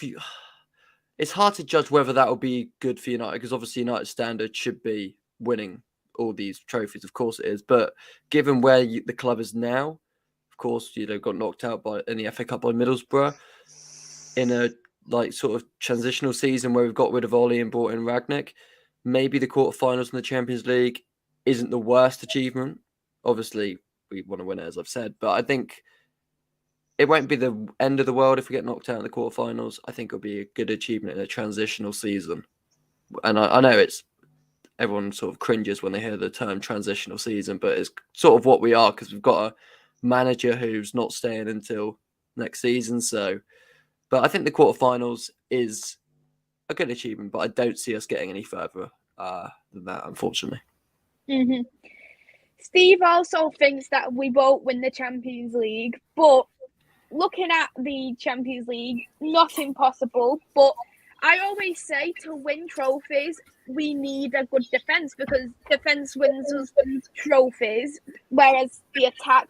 it's hard to judge whether that will be good for United, because obviously United's standard should be winning all these trophies. Of course it is. But given where the club is now, of course, got knocked out in the FA Cup by Middlesbrough in a sort of transitional season where we've got rid of Ollie and brought in Rangnick. Maybe the quarterfinals in the Champions League isn't the worst achievement. Obviously, we want to win it, as I've said, but I think it won't be the end of the world if we get knocked out in the quarterfinals. I think it'll be a good achievement in a transitional season. And I know everyone sort of cringes when they hear the term transitional season, but it's sort of what we are because we've got a manager who's not staying until next season. But I think the quarterfinals is a good achievement, but I don't see us getting any further than that, unfortunately. Mm-hmm. Steve also thinks that we won't win the Champions League, but looking at the Champions League, not impossible, but I always say to win trophies, we need a good defence because defence wins us trophies, whereas the attack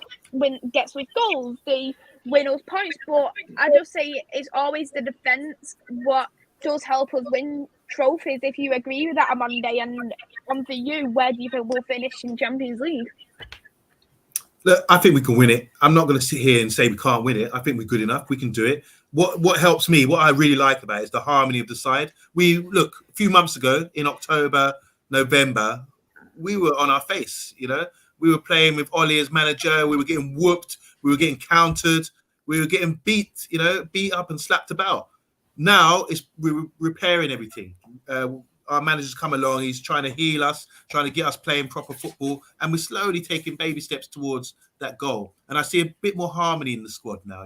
gets with goals, they win us points. But I just say it's always the defence what does help us win trophies. If you agree with that, Amanda, and for you, where do you think we'll finish in Champions League? Look, I think we can win it. I'm not going to sit here and say we can't win it. I think we're good enough. We can do it. What helps me, what I really like about it is the harmony of the side. A few months ago in October, November, we were on our face, We were playing with Ollie as manager. We were getting whooped. We were getting countered. We were getting beat up and slapped about. Now we're repairing everything. Our manager's come along. He's trying to heal us, trying to get us playing proper football, and we're slowly taking baby steps towards that goal. And I see a bit more harmony in the squad now,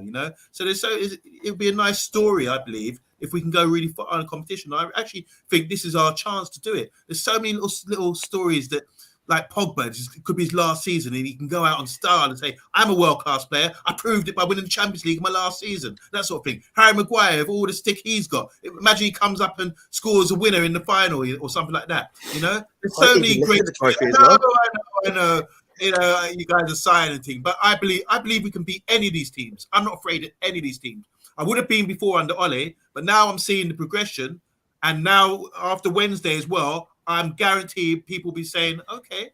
So it'll be a nice story, I believe, if we can go really far in a competition. I actually think this is our chance to do it. There's so many little stories that, like Pogba, it could be his last season, and he can go out on style and say, I'm a world-class player. I proved it by winning the Champions League in my last season. That sort of thing. Harry Maguire, with all the stick he's got. Imagine he comes up and scores a winner in the final or something like that. There's so many great... I know. You guys are sighing and things, but I believe we can beat any of these teams. I'm not afraid of any of these teams. I would have been before under Ole, but now I'm seeing the progression, and now after Wednesday as well, I'm guaranteed people will be saying, okay,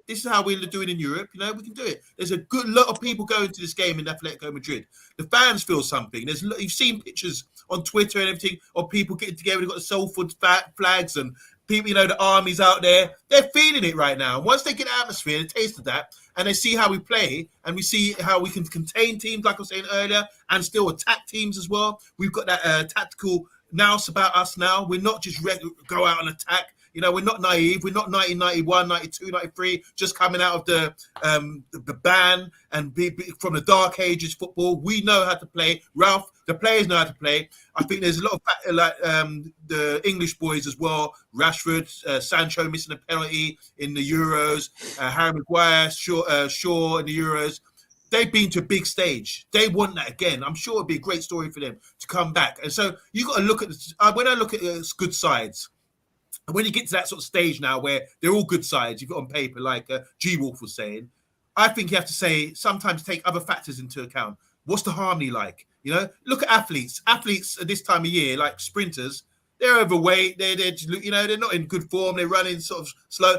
this is how we're doing in Europe. We can do it. There's a good lot of people going to this game in Atletico Madrid. The fans feel something. You've seen pictures on Twitter and everything of people getting together. They've got the soul food flags and people, the armies out there. They're feeling it right now. Once they get the atmosphere and taste of that, and they see how we play, and we see how we can contain teams, like I was saying earlier, and still attack teams as well. We've got that tactical nous about us now. We're not just go out and attack. We're not naive. We're not 1991, 92, 93, just coming out of the ban and from the dark ages football. We know how to play. Ralph, the players know how to play. I think there's a lot of the English boys as well. Rashford, Sancho missing a penalty in the Euros. Harry Maguire, Shaw in the Euros. They've been to a big stage. They want that again. I'm sure it'd be a great story for them to come back. And so you got to look at this. When I look at good sides, and when you get to that sort of stage now where they're all good sides, you've got on paper, like G Wolf was saying, I think you have to sometimes take other factors into account. What's the harmony like? Look at athletes. Athletes at this time of year, like sprinters, they're overweight. They're not in good form. They're running sort of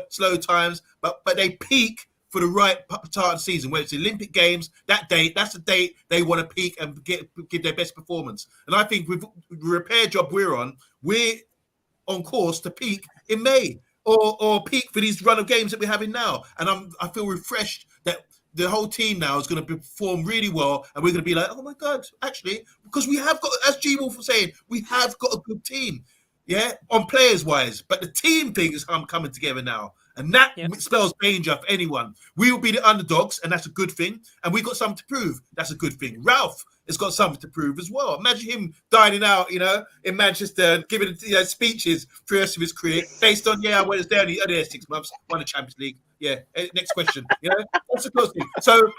slow times, but they peak for the right part of the season, where it's the Olympic Games, that's the date they want to peak and give their best performance. And I think with the repair job we're on course to peak in May or peak for these run of games that we're having now. And I feel refreshed that the whole team now is going to perform really well, and we're going to be like, oh my God, actually, because we have got, as G Wolf was saying, we have got a good team, on players wise, but the team thing is coming together now. And that spells danger for anyone. We will be the underdogs, and that's a good thing. And we've got something to prove. That's a good thing. Ralph has got something to prove as well. Imagine him dining out, in Manchester, giving speeches for the rest of his career based on, I was there only 6 months, won the Champions League. Next question. That's a close thing. So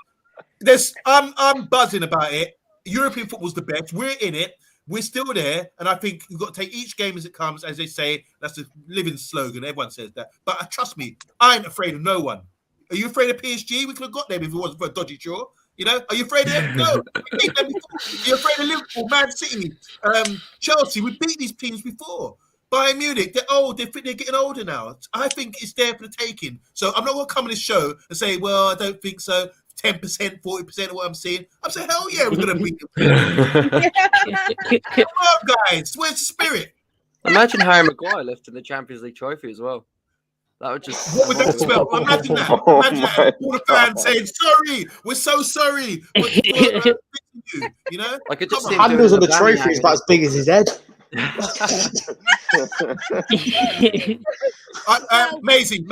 I'm buzzing about it. European football's the best. We're in it. We're still there, and I think you've got to take each game as it comes, as they say. That's a living slogan. Everyone says that. But trust me, I ain't afraid of no one. Are you afraid of PSG? We could have got them if it wasn't for a dodgy draw. Are you afraid of them? No. We beat them before. You're afraid of Liverpool, Man City, Chelsea. We beat these teams before. Bayern Munich, they're old. They're getting older now. I think it's there for the taking. So I'm not going to come on this show and say, well, I don't think so. 10%, 40% of what I'm seeing. I'm saying, hell yeah, we're going to beat them. Come on, guys. Where's the spirit? Imagine Harry Maguire lifting the Champions League trophy as well. That would just. What would that smell? Imagine that. Imagine that. All the fans saying, sorry, we're so sorry. You know? I could just the handles on the trophy is about as big as his head. Maisie,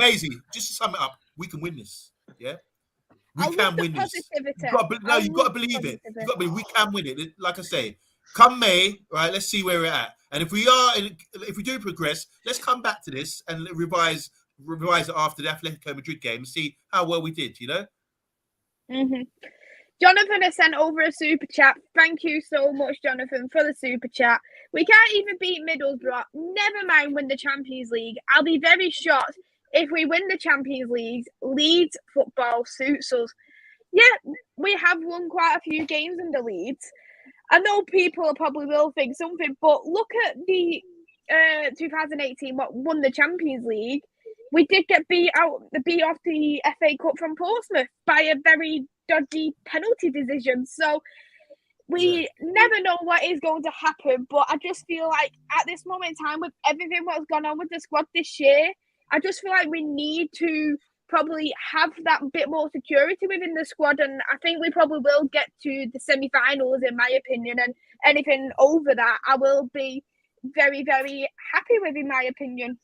just to sum it up, we can win this. Yeah? We can win this. You've got to believe it. We can win it. Like I say, come May, right? Let's see where we're at. And if we do progress, let's come back to this and revise it after the Atletico Madrid game and see how well we did, you know? Mm-hmm. Jonathan has sent over a super chat. Thank you so much, Jonathan, for the super chat. We can't even beat Middlesbrough. Never mind win the Champions League. I'll be very shocked if we win the Champions League. Leeds football suits us. Yeah, we have won quite a few games under Leeds. I know people probably will think something, but look at the 2018 what won the Champions League. We did get beat off the FA Cup from Portsmouth by a very dodgy penalty decision. So we never know what is going to happen. But I just feel like at this moment in time, with everything what's gone on with the squad this year, I just feel like we need to probably have that bit more security within the squad. And I think we probably will get to the semi-finals, in my opinion. And anything over that, I will be very, very happy with, in my opinion.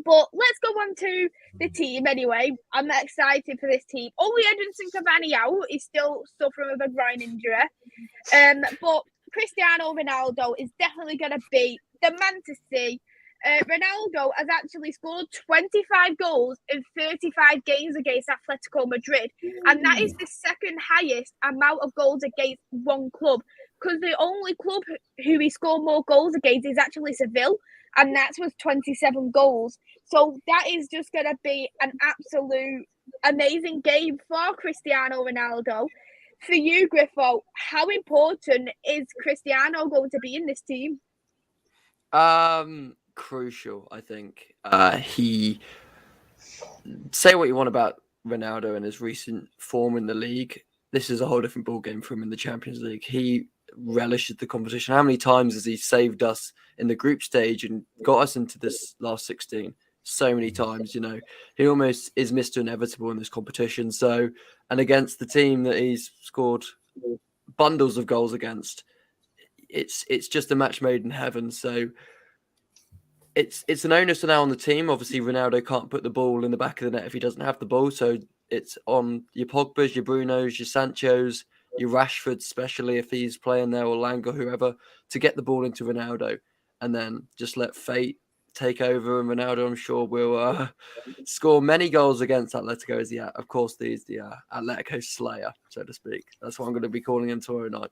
But let's go on to the team anyway. I'm excited for this team. Only Edinson Cavani out. He's still suffering with a groin injury. But Cristiano Ronaldo is definitely going to be the man to see. Ronaldo has actually scored 25 goals in 35 games against Atletico Madrid. And that is the second highest amount of goals against one club. Because the only club who he scored more goals against is actually Seville. And that was 27 goals. So that is just going to be an absolute amazing game for Cristiano Ronaldo. For you, Griffo, how important is Cristiano going to be in this team? Crucial, I think. He say what you want about Ronaldo and his recent form in the league. This is a whole different ballgame for him in the Champions League. He relishes the competition. How many times has he saved us in the group stage and got us into this last 16? So many times, you know. He almost is Mr. Inevitable in this competition. So, and against the team that he's scored bundles of goals against, it's just a match made in heaven. So it's an onus now on the team. Obviously, Ronaldo can't put the ball in the back of the net if he doesn't have the ball. So it's on your Pogba's, your Brunos, your Sanchos, your Rashford, especially if he's playing there, or Lang or whoever, to get the ball into Ronaldo and then just let fate take over. And Ronaldo, I'm sure, will score many goals against Atletico. As of course, he's the Atletico Slayer, so to speak. That's what I'm going to be calling him tomorrow night.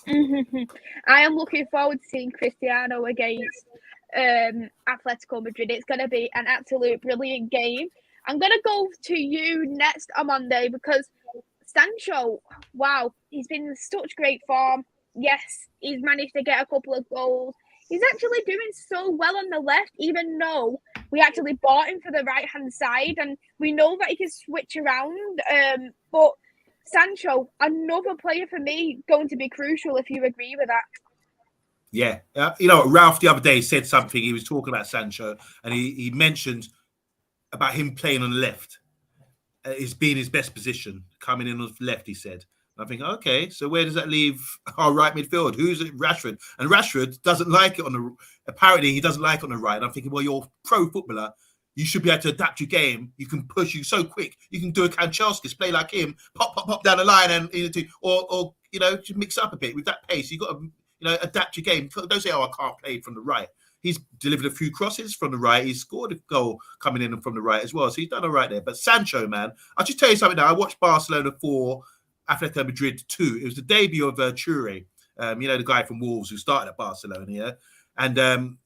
I am looking forward to seeing Cristiano against Atletico Madrid. It's going to be an absolute brilliant game. I'm going to go to you next on Monday because Sancho, wow, he's been in such great form. Yes, he's managed to get a couple of goals. He's actually doing so well on the left, even though we actually bought him for the right-hand side, and we know that he can switch around. But Sancho, another player for me, going to be crucial, if you agree with that. Yeah. You know, Ralph the other day said something. He was talking about Sancho, and he mentioned about him playing on the left. It's being his best position, coming in on the left, he said. I think, okay, so where does that leave our right midfield? Who's it? Rashford. And Rashford doesn't like it on the... Apparently, he doesn't like it on the right. And I'm thinking, well, you're a pro footballer. You should be able to adapt your game. You can push you so quick. You can do a Kanchelskis, play like him, pop down the line, and or just mix it up a bit with that pace. You've got to adapt your game. Don't say, oh, I can't play from the right. He's delivered a few crosses from the right. He's scored a goal coming in from the right as well. So he's done all right there. But Sancho, man, I'll just tell you something now. I watched Barcelona 4, Atletico Madrid 2. It was the debut of Toure, the guy from Wolves who started at Barcelona. Yeah, and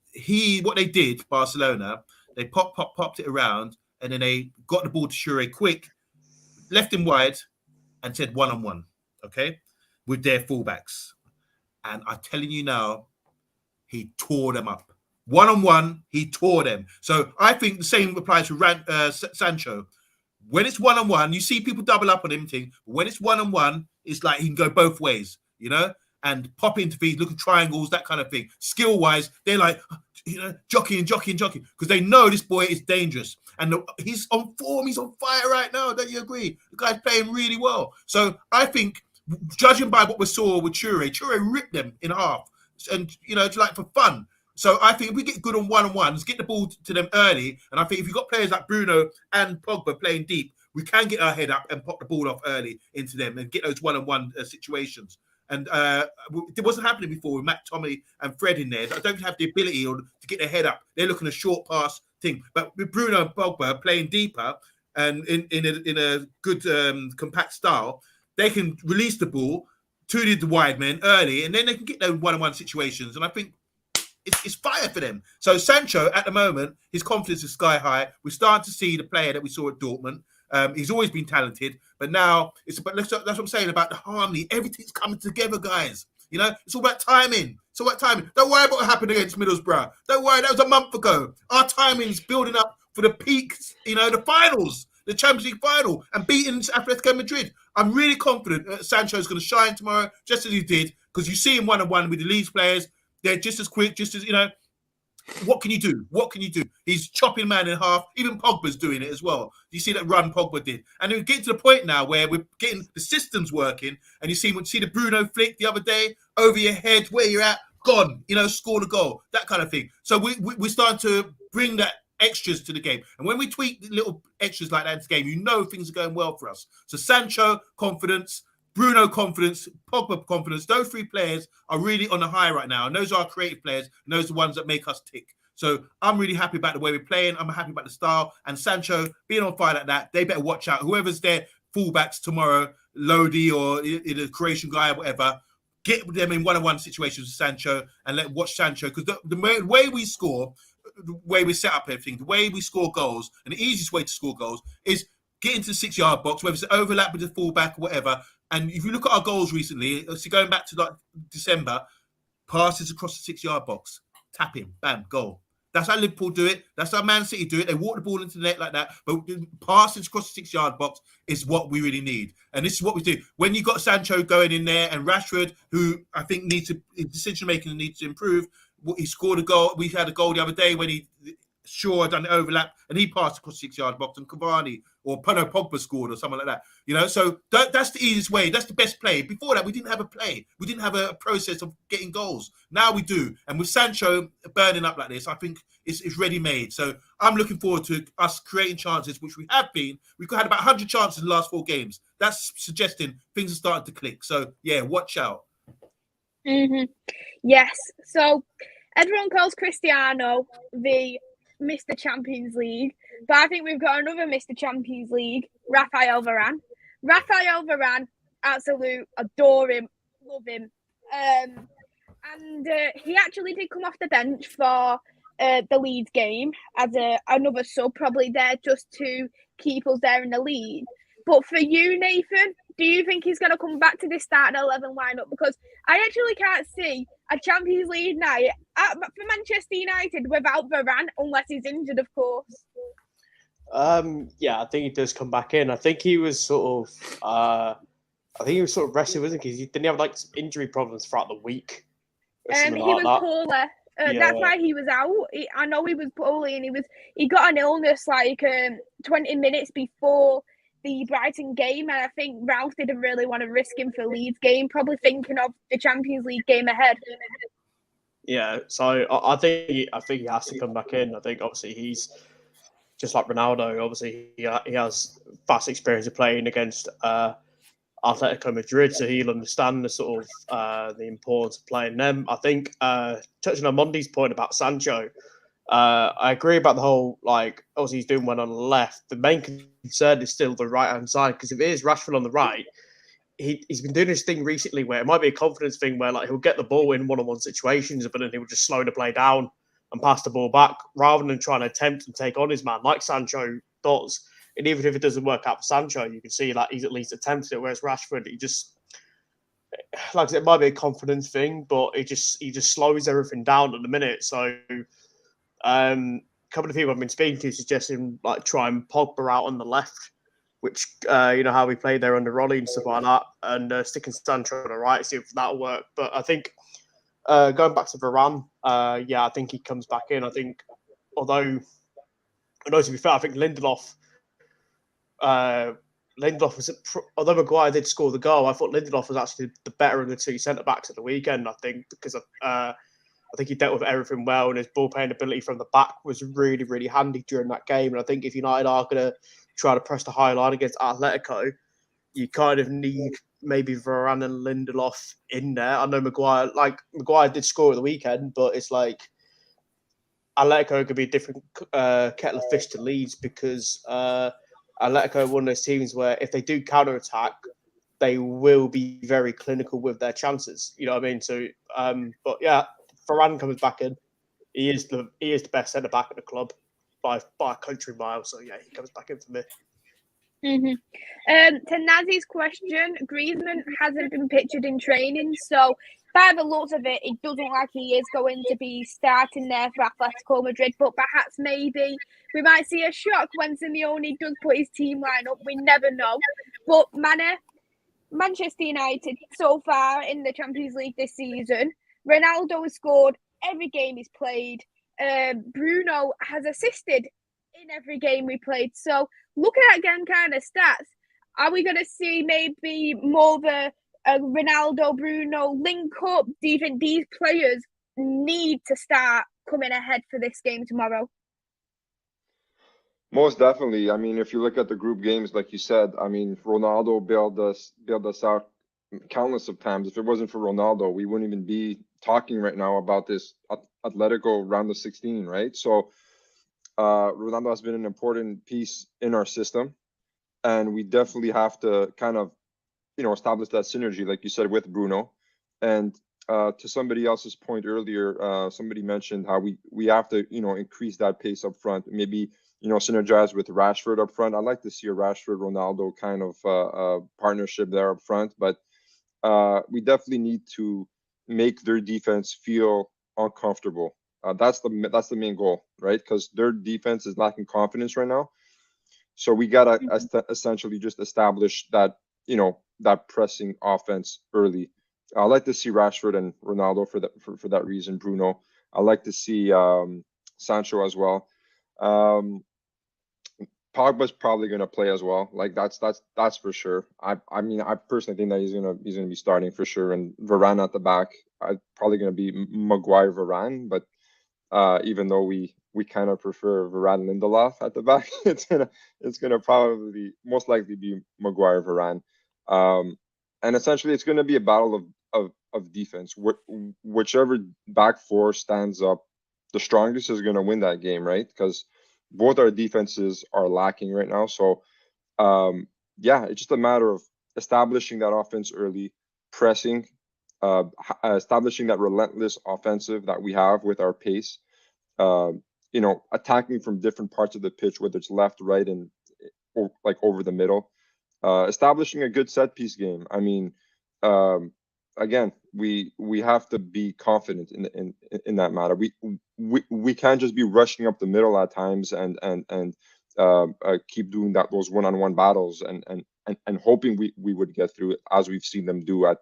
what they did, Barcelona, they popped it around, and then they got the ball to Toure quick, left him wide, and said 1-on-1, okay, with their fullbacks. And I'm telling you now, he tore them up. One-on-one, he tore them. So I think the same applies to Sancho. When it's one-on-one, you see people double up on him. When it's one-on-one, it's like he can go both ways, you know, and pop into feeds, look at triangles, that kind of thing. Skill-wise, they're like, you know, jockeying, because they know this boy is dangerous. And he's on form, he's on fire right now. Don't you agree? The guy's playing really well. So I think, judging by what we saw with Toure ripped them in half. And, you know, it's like for fun. So I think if we get good on one-on-ones, get the ball to them early, and I think if you've got players like Bruno and Pogba playing deep, we can get our head up and pop the ball off early into them and get those one-on-one situations. And it wasn't happening before with Matt, Tommy, and Fred in there. I don't have the ability to get their head up. They're looking a short pass thing. But with Bruno and Pogba playing deeper and in a good compact style, they can release the ball to the wide men early, and then they can get those one-on-one situations. And I think it's fire for them. So Sancho, at the moment, his confidence is sky high. We're starting to see the player that we saw at Dortmund. He's always been talented, but now that's what I'm saying about the harmony. Everything's coming together, guys. You know, it's all about timing. Don't worry about what happened against Middlesbrough. Don't worry, that was a month ago. Our timing's building up for the peaks, you know, the finals, the Champions League final, and beating Atletico Madrid. I'm really confident that Sancho's going to shine tomorrow, just as he did, because you see him one-on-one with the Leeds players. They're just as quick, just as, you know, what can you do? He's chopping man in half. Even Pogba's doing it as well. You see that run Pogba did. And we're getting to the point now where we're getting the systems working, and you see the Bruno flick the other day, over your head, where you're at, gone, you know, score the goal, that kind of thing. So we're starting to bring that extras to the game. And when we tweak little extras like that into the game, you know things are going well for us. So Sancho, confidence, Bruno, confidence, Pogba, confidence. Those three players are really on the high right now. And those are our creative players. And those are the ones that make us tick. So I'm really happy about the way we're playing. I'm happy about the style. And Sancho being on fire like that, they better watch out. Whoever's their fullbacks tomorrow, Lodi or the Croatian guy or whatever, get them in one-on-one situations with Sancho and watch Sancho. Because the way we score, the way we set up everything, the way we score goals, and the easiest way to score goals is get into the 6-yard box, whether it's overlap with the fullback or whatever. And if you look at our goals recently, so going back to like December, passes across the 6-yard box, tap him, bam, goal. That's how Liverpool do it. That's how Man City do it. They walk the ball into the net like that. But passes across the 6-yard box is what we really need. And this is what we do. When you got Sancho going in there and Rashford, who I think decision-making needs to improve, he scored a goal. We had a goal the other day when Shaw done the overlap and he passed across the 6-yard box, and Cavani or Pogba scored or something like that. You know, so that's the easiest way. That's the best play. Before that, we didn't have a play. We didn't have a process of getting goals. Now we do. And with Sancho burning up like this, I think it's ready-made. So I'm looking forward to us creating chances, which we have been. We've had about 100 chances in the last 4 games. That's suggesting things are starting to click. So, yeah, watch out. Mm-hmm. Yes. So everyone calls Cristiano the Mr. Champions League, but I think we've got another Mr. Champions League, Rafael Varane. Absolute adore him, love him. And he actually did come off the bench for the Leeds game as another sub, probably there just to keep us there in the lead. But for you, Nathan, do you think he's going to come back to this starting 11 lineup? Because I actually can't see a Champions League night for Manchester United without Varane, unless he's injured, of course. Yeah, I think he does come back in. I think he was sort of rested, wasn't he? Because he didn't have like some injury problems throughout the week. He was poorly. That's why he was out. I know he was poorly, and he got an illness like 20 minutes before the Brighton game, and I think Ralph didn't really want to risk him for Leeds game, probably thinking of the Champions League game ahead. Yeah, so I think he has to come back in. I think obviously he's just like Ronaldo. Obviously he has vast experience of playing against Atletico Madrid, so he'll understand the sort of the importance of playing them. I think touching on Mondi's point about Sancho, I agree about the whole, like, obviously he's doing well on the left. The main concern is still the right-hand side, because if it is Rashford on the right, he's been doing this thing recently where it might be a confidence thing where like he'll get the ball in one-on-one situations, but then he'll just slow the play down and pass the ball back rather than trying to attempt and take on his man like Sancho does. And even if it doesn't work out for Sancho, you can see that he's at least attempted it, whereas Rashford, he just, like I said, it might be a confidence thing, but he just slows everything down at the minute. So A couple of people I've been speaking to suggesting like try and Pogba out on the left, which how we played there under Rolly and stuff like that, and sticking Sancho on the right, see if that'll work. But I think going back to Varane, I think he comes back in. I think although to be fair, I think Lindelof was, although Maguire did score the goal, I thought Lindelof was actually the better of the two centre-backs at the weekend, I think, because I think he dealt with everything well, and his ball-playing ability from the back was really, really handy during that game. And I think if United are going to try to press the high line against Atletico, you kind of need maybe Varane and Lindelof in there. I know Maguire did score at the weekend, but it's like Atletico could be a different kettle of fish to Leeds, because Atletico are one of those teams where if they do counter-attack, they will be very clinical with their chances. You know what I mean? So, but yeah, Varane comes back in. He is the best centre back at the club by a country mile. So yeah, he comes back in for me. To Nazi's question, Griezmann hasn't been pictured in training, so by the looks of it, it doesn't look like he is going to be starting there for Atletico Madrid. But perhaps maybe we might see a shock when Simeone does put his team line up. We never know. But Manchester United so far in the Champions League this season, Ronaldo has scored every game he's played. Bruno has assisted in every game we played. So looking at again kind of stats, are we going to see maybe more of a Ronaldo, Bruno link up? Do you think these players need to start coming ahead for this game tomorrow? Most definitely. I mean, if you look at the group games, like you said, I mean, Ronaldo bailed us out countless of times. If it wasn't for Ronaldo, we wouldn't even be talking right now about this Atletico round of 16, right? So Ronaldo has been an important piece in our system, and we definitely have to kind of, establish that synergy, like you said, with Bruno. And to somebody else's point earlier, somebody mentioned how we have to, increase that pace up front, maybe, synergize with Rashford up front. I'd like to see a Rashford-Ronaldo kind of partnership there up front, but we definitely need to make their defense feel uncomfortable. That's the main goal, right? Because their defense is lacking confidence right now. So we gotta essentially just establish that, that pressing offense early. I like to see Rashford and Ronaldo for that reason. Bruno. I like to see Sancho as well. Pogba's probably gonna play as well. Like that's for sure. I mean, I personally think that he's gonna be starting for sure. And Varane at the back, probably gonna be Maguire Varane, but even though we kind of prefer Varane Lindelof at the back, it's gonna probably most likely be Maguire Varane. And essentially it's gonna be a battle of defense. Whichever back four stands up the strongest is gonna win that game, right? Because both our defenses are lacking right now. So it's just a matter of establishing that offense early, pressing, establishing that relentless offensive that we have with our pace. Attacking from different parts of the pitch, whether it's left, right, and like over the middle. Establishing a good set piece game. I mean, again, we have to be confident in that matter. We can't just be rushing up the middle at times and keep doing those one-on-one battles and hoping we would get through it, as we've seen them do at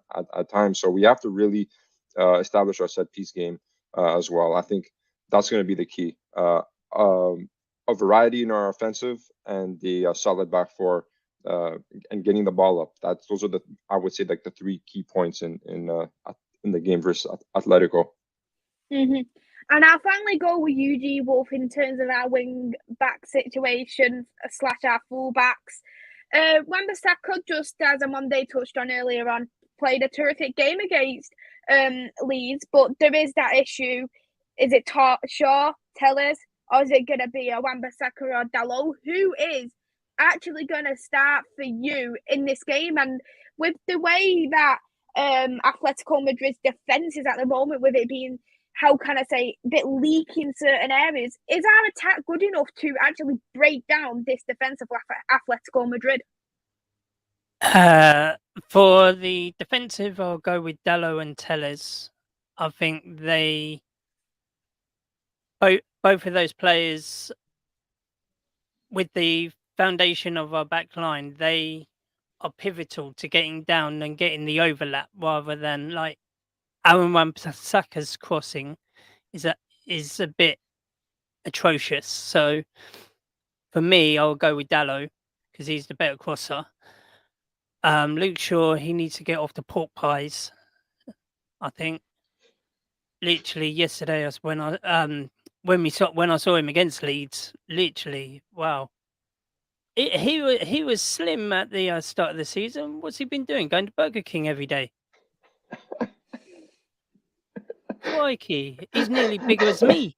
times. So we have to really establish our set piece game as well. I think that's going to be the key. A variety in our offensive and the solid back four, and getting the ball up. Those are I would say, like the three key points in the game versus Atletico. And I'll finally go with you, G Wolf, in terms of our wing back situation / our full backs. Wan-Bissaka, just as Amonde touched on earlier on, played a terrific game against Leeds, but there is that issue. Is it Shaw, Tellers, or is it going to be a Wan-Bissaka or Dalot? Who is actually going to start for you in this game? And with the way that Atletico Madrid's defence is at the moment, with it being, how can I say, a bit leaky in certain areas, is our attack good enough to actually break down this defence of Atletico Madrid? For the defensive, I'll go with Dalot and Tellez. I think they both of those players, with the foundation of our back line, they are pivotal to getting down and getting the overlap, rather than like Aaron Wan-Bissaka's crossing is a bit atrocious. So for me, I'll go with Dalot because he's the better crosser. Luke Shaw, he needs to get off the pork pies. I think literally yesterday was when I saw him against Leeds. Literally, wow. He was slim at the start of the season. What's he been doing? Going to Burger King every day? Crikey, he's nearly bigger as me.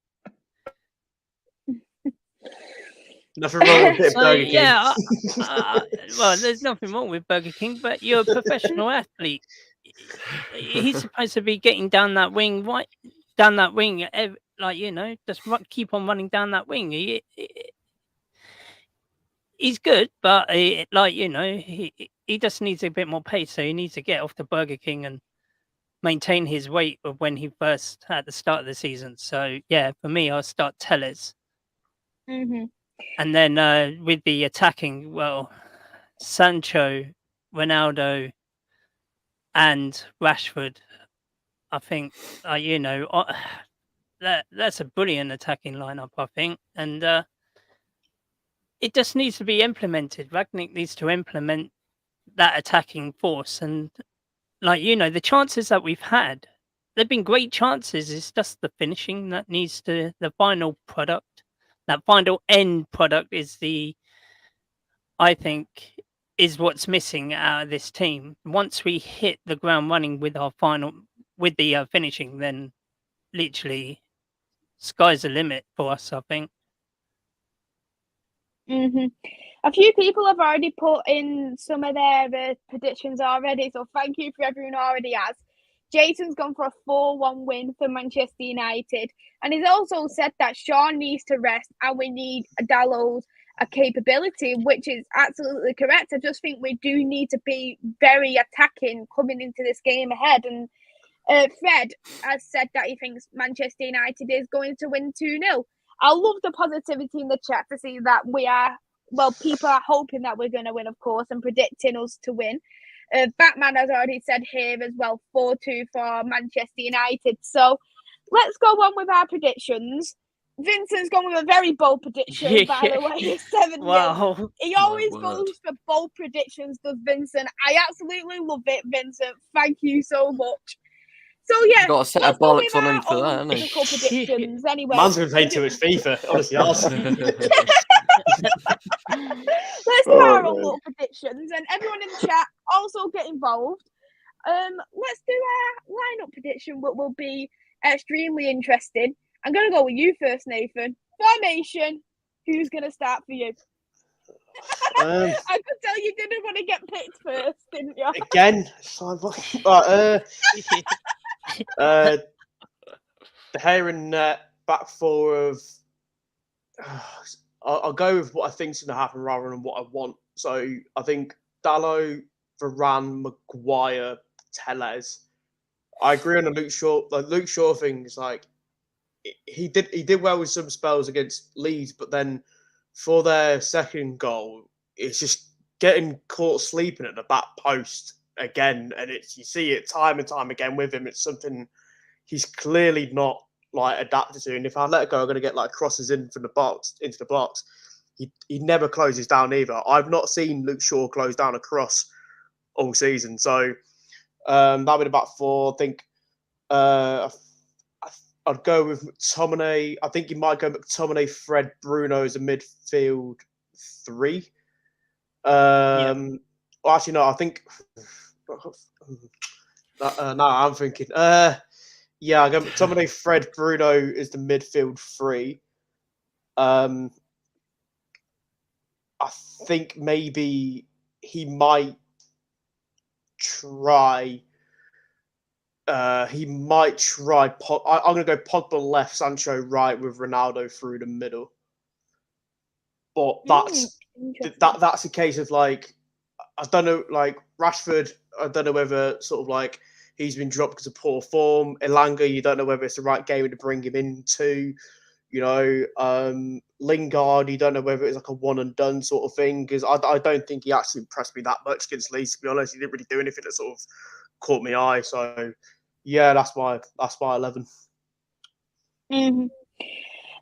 Nothing wrong with Burger King. Yeah, well, there's nothing wrong with Burger King, but you're a professional athlete. He's supposed to be getting down that wing, right? Down that wing, like, you know, just keep on running down that wing. He's good, but like, you know, he just needs a bit more pace. So he needs to get off the Burger King and maintain his weight of when he first at the start of the season. So yeah, for me, I'll start Tellez. Mm-hmm. And then with the attacking, well, Sancho, Ronaldo, and Rashford, I think, you know, that's a brilliant attacking lineup, I think. And it just needs to be implemented. Rangnick needs to implement that attacking force. And, like, you know, the chances that we've had, they've been great chances. It's just the finishing that needs to, the final product. That final end product is I think, is what's missing out of this team. Once we hit the ground running with the finishing, then literally sky's the limit for us, I think. Mm-hmm. A few people have already put in some of their predictions already, so thank you for everyone who already has. Jason's gone for a 4-1 win for Manchester United, and he's also said that Sean needs to rest and we need Dalot's capability, which is absolutely correct. I just think we do need to be very attacking coming into this game ahead. And Fred has said that he thinks Manchester United is going to win 2-0. I love the positivity in the chat to see that people are hoping that we're going to win, of course, and predicting us to win. Batman has already said here as well, 4-2 for Manchester United. So let's go on with our predictions. Vincent's gone with a very bold prediction, by the way. 7-0. Wow. He always goes for bold predictions, does Vincent. I absolutely love it, Vincent. Thank you so much. So yeah, You've got a set of bollocks on him for that, haven't you? Predictions, anyway. Man's been playing too much FIFA, honestly. Let's do our own little predictions, and everyone in the chat also get involved. Let's do our lineup prediction, what will be extremely interesting. I'm going to go with you first, Nathan. Formation. Who's going to start for you? I could tell you didn't want to get picked first, didn't you? Again, the hair and back four of. I'll go with what I think's going to happen rather than what I want. So I think Dalot, Varane, Maguire, Tellez. I agree on the Luke Shaw. The Luke Shaw thing is like he did well with some spells against Leeds, but then for their second goal, it's just getting caught sleeping at the back post again, and you see it time and time again with him. It's something he's clearly not like adapted to, and if I let it go, I'm going to get like crosses into the box. He never closes down either. I've not seen Luke Shaw close down a cross all season, so that'll be the back four. I think I'd go with McTominay. I think you might go McTominay, Fred, Bruno as a midfield three. Well, actually, no. I think. No, I'm thinking. I go McTominay, Fred, Bruno is the midfield three. I think maybe he might try. I'm going to go Pogba left, Sancho right, with Ronaldo through the middle. But that's a case of like, I don't know, like Rashford. I don't know whether sort of like he's been dropped because of poor form. Elanga, you don't know whether it's the right game to bring him into. Lingard, you don't know whether it's like a one and done sort of thing, because I don't think he actually impressed me that much against Leeds, to be honest. He didn't really do anything that sort of caught my eye. So yeah, that's my 11. Mm-hmm.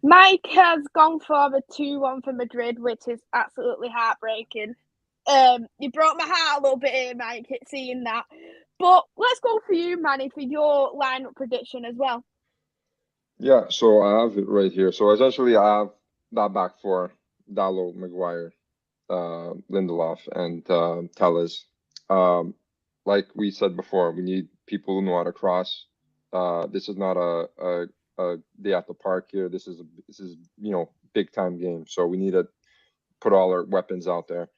Mike has gone for a 2-1 for Madrid, which is absolutely heartbreaking. You broke my heart a little bit here, Mike, seeing that. But let's go for you, Manny, for your lineup prediction as well. Yeah, so I have it right here. So essentially, I have that back four: Dalot, Maguire, Lindelof, and Telles. Like we said before, we need people who know how to cross. This is not a day at the park here. This is big time game. So we need to put all our weapons out there.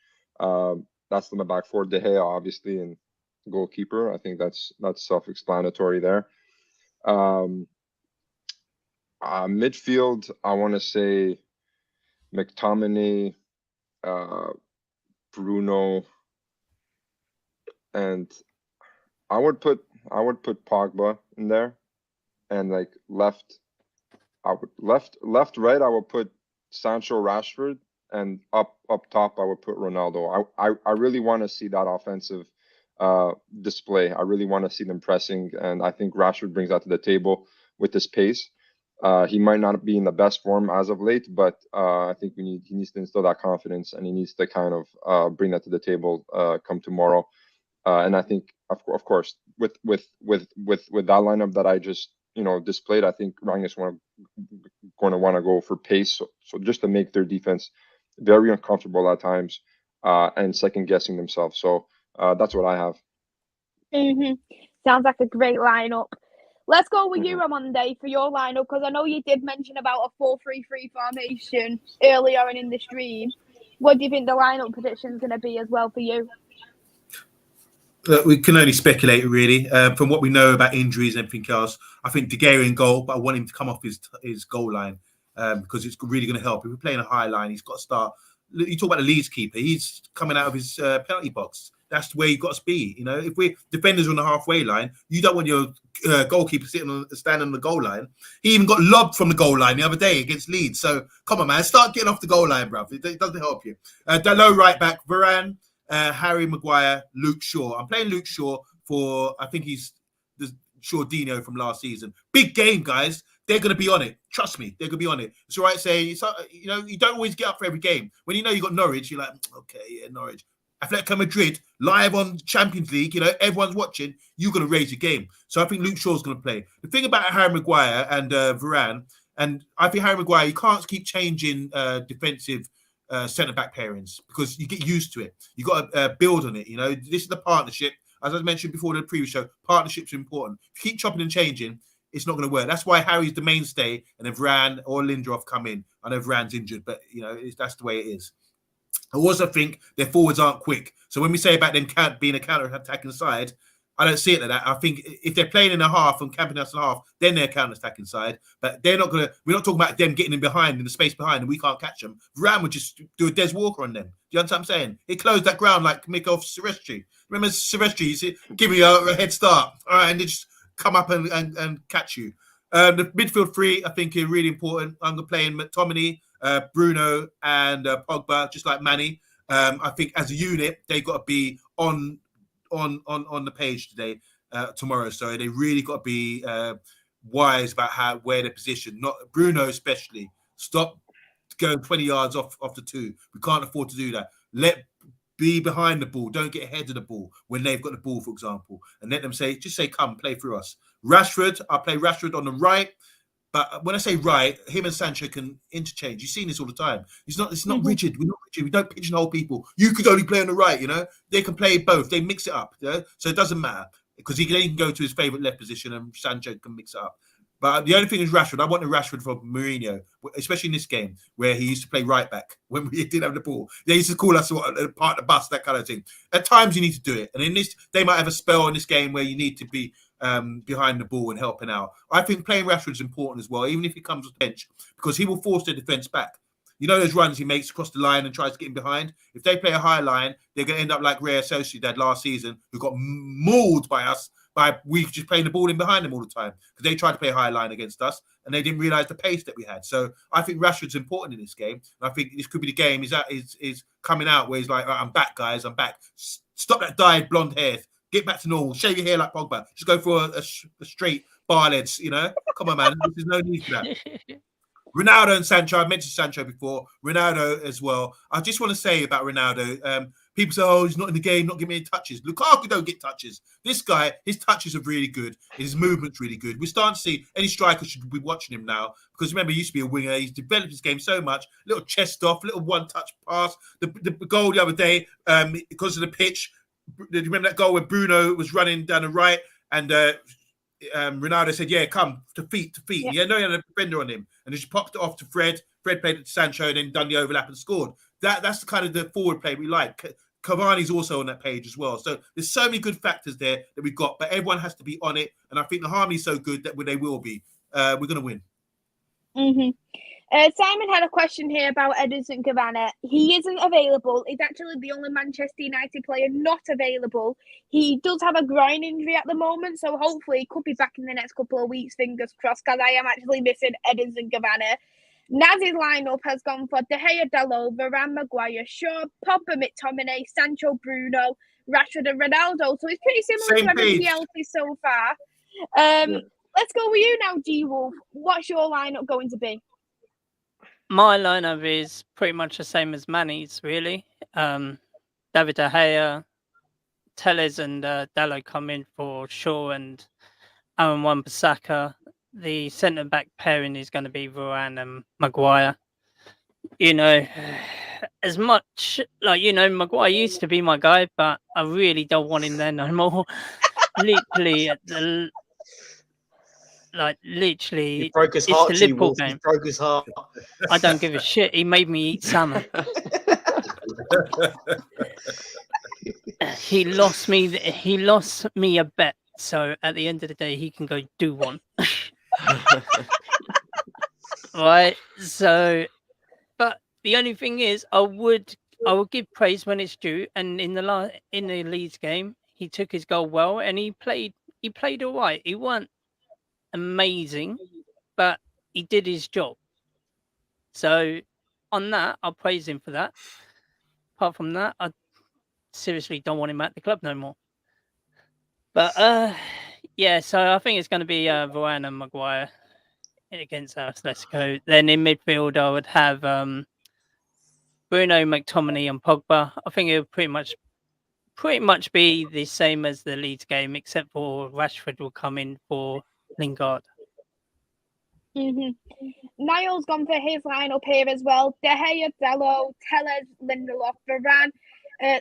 That's the back four. De Gea, obviously, and goalkeeper. I think that's self-explanatory there. Midfield, I want to say McTominay, Bruno, and I would put Pogba in there, and like left, right, I would put Sancho, Rashford, and up top, I would put Ronaldo. I really want to see that offensive display. I really want to see them pressing, and I think Rashford brings that to the table with his pace. He might not be in the best form as of late, but I think he needs to instill that confidence, and he needs to kind of bring that to the table come tomorrow. And I think, of course, with that lineup that I just displayed, I think rangnick's going to want to go for pace, so just to make their defense very uncomfortable at times and second guessing themselves. So that's what I have. Mm-hmm. Sounds like a great lineup. Let's go with you, Monday, for your lineup, because I know you did mention about a 4-3-3 formation earlier on in the stream. What do you think the lineup prediction is going to be as well for you? We can only speculate, really. From what we know about injuries and everything else, I think De Gea in goal, but I want him to come off his goal line because it's really going to help. If we're playing a high line, he's got to start. You talk about the Leeds keeper; he's coming out of his penalty box. That's where you've got to be. If we're defenders on the halfway line, you don't want your goalkeeper standing on the goal line. He even got lobbed from the goal line the other day against Leeds. So come on, man, start getting off the goal line, bruv. It doesn't help you. Dalot right back, Varane. Harry Maguire, Luke Shaw. I'm playing Luke Shaw for, I think he's the Shawdino from last season. Big game, guys. They're going to be on it. Trust me, they're going to be on it. It's all right saying, you don't always get up for every game. When you got Norwich, you're like, okay, yeah, Norwich. Atletico Madrid, live on Champions League, everyone's watching. You're going to raise your game. So I think Luke Shaw's going to play. The thing about Harry Maguire and Varane, and I think Harry Maguire, you can't keep changing defensive centre-back pairings because you get used to it. You got to build on it. This is the partnership. As I mentioned before in the previous show, partnerships are important. If you keep chopping and changing, it's not going to work. That's why Harry's the mainstay, and if Varane or Lindelof come in, I know Varane's injured, but that's the way it is. I also think their forwards aren't quick. So when we say about them being a counter-attacking side, I don't see it like that. I think if they're playing in a half and camping us in a half, then they're counter-attacking side. But they're not going to. We're not talking about them getting in behind, in the space behind, and we can't catch them. Varane would just do a Des Walker on them. Do you understand what I'm saying? He closed that ground like Mikhail Silvestri. Remember Silvestri? Give you a head start. All right, and they just come up and catch you. The midfield three, I think, are really important. I'm going to play in McTominay, Bruno, and Pogba, just like Manny. I think as a unit, they've got to be on the page tomorrow. So they really got to be wise about where they're positioned. Not Bruno especially. Stop going 20 yards off the two. We can't afford to do that. Be behind the ball. Don't get ahead of the ball when they've got the ball, for example, and let them say, come play through us. Rashford, I'll play Rashford on the right. But when I say right, him and Sancho can interchange. You've seen this all the time. It's not rigid. We're not rigid. We don't pigeonhole people. You could only play on the right, They can play both. They mix it up, So it doesn't matter because he can go to his favourite left position and Sancho can mix it up. But the only thing is Rashford. I want a Rashford for Mourinho, especially in this game where he used to play right back when we didn't have the ball. They used to call us part of the bus, that kind of thing. At times you need to do it. And in this, they might have a spell in this game where you need to be behind the ball and helping out. I think playing Rashford is important as well, even if he comes on the bench, because he will force their defence back. Those runs he makes across the line and tries to get in behind. If they play a high line, they're going to end up like Real Sociedad last season, who got mauled by us by we just playing the ball in behind them all the time because they tried to play high line against us and they didn't realise the pace that we had. So I think Rashford's important in this game. And I think this could be the game is coming out where he's like, I'm back, guys, I'm back. Stop that dyed blonde hair. Get back to normal. Shave your hair like Pogba. Just go for a straight bar legs, you know? Come on, man. There's no need for that. Ronaldo and Sancho. I mentioned Sancho before. Ronaldo as well. I just want to say about Ronaldo. People say, oh, he's not in the game, not giving any touches. Lukaku don't get touches. This guy, his touches are really good. His movement's really good. We're starting to see any striker should be watching him now because remember, he used to be a winger. He's developed his game so much. Little chest off, little one-touch pass. The goal the other day, because of the pitch, do you remember that goal where Bruno was running down the right and Ronaldo said, yeah, come, to feet. Yeah. He had a defender on him. And he just popped it off to Fred. Fred played it to Sancho and then done the overlap and scored. That's the kind of the forward play we like. Cavani's also on that page as well. So there's so many good factors there that we've got, but everyone has to be on it. And I think the harmony's so good that they will be. We're going to win. Mm-hmm. Simon had a question here about Edinson Cavani. He isn't available. He's actually the only Manchester United player not available. He does have a groin injury at the moment, so hopefully he could be back in the next couple of weeks, fingers crossed, because I am actually missing Edinson Cavani. Naz's lineup has gone for De Gea, Dalot, Varane, Maguire, Shaw, Pogba, McTominay, Sancho, Bruno, Rashford and Ronaldo. So it's pretty similar to everybody else's so far. Let's go with you now, G-Wolf. What's your lineup going to be? My lineup is pretty much the same as Manny's, really. David De Gea, Telles and Dalot come in for Shaw and Aaron Wan-Bissaka. The centre-back pairing is going to be Varane and Maguire. You know, as much, Maguire used to be my guy, but I really don't want him there no more. Literally, he broke his heart, it's the Liverpool game. He broke his heart. I don't give a shit. He made me eat salmon. He lost me a bet. So at the end of the day, he can go do one. Right. So, but the only thing is, I would give praise when it's due. And in the Leeds game, he took his goal well, and he played all right. He wasn't amazing, but he did his job. So on that, I'll praise him for that. Apart from that, I seriously don't want him at the club no more. But yeah, so I think it's going to be Varane and Maguire against Atletico. Then in midfield, I would have Bruno, McTominay, and Pogba. I think it would pretty much be the same as the Leeds game, except for Rashford will come in for Lingard. Mm-hmm. Niall's gone for his lineup here as well. De Gea, Dalot, Telles, Lindelof, Varane,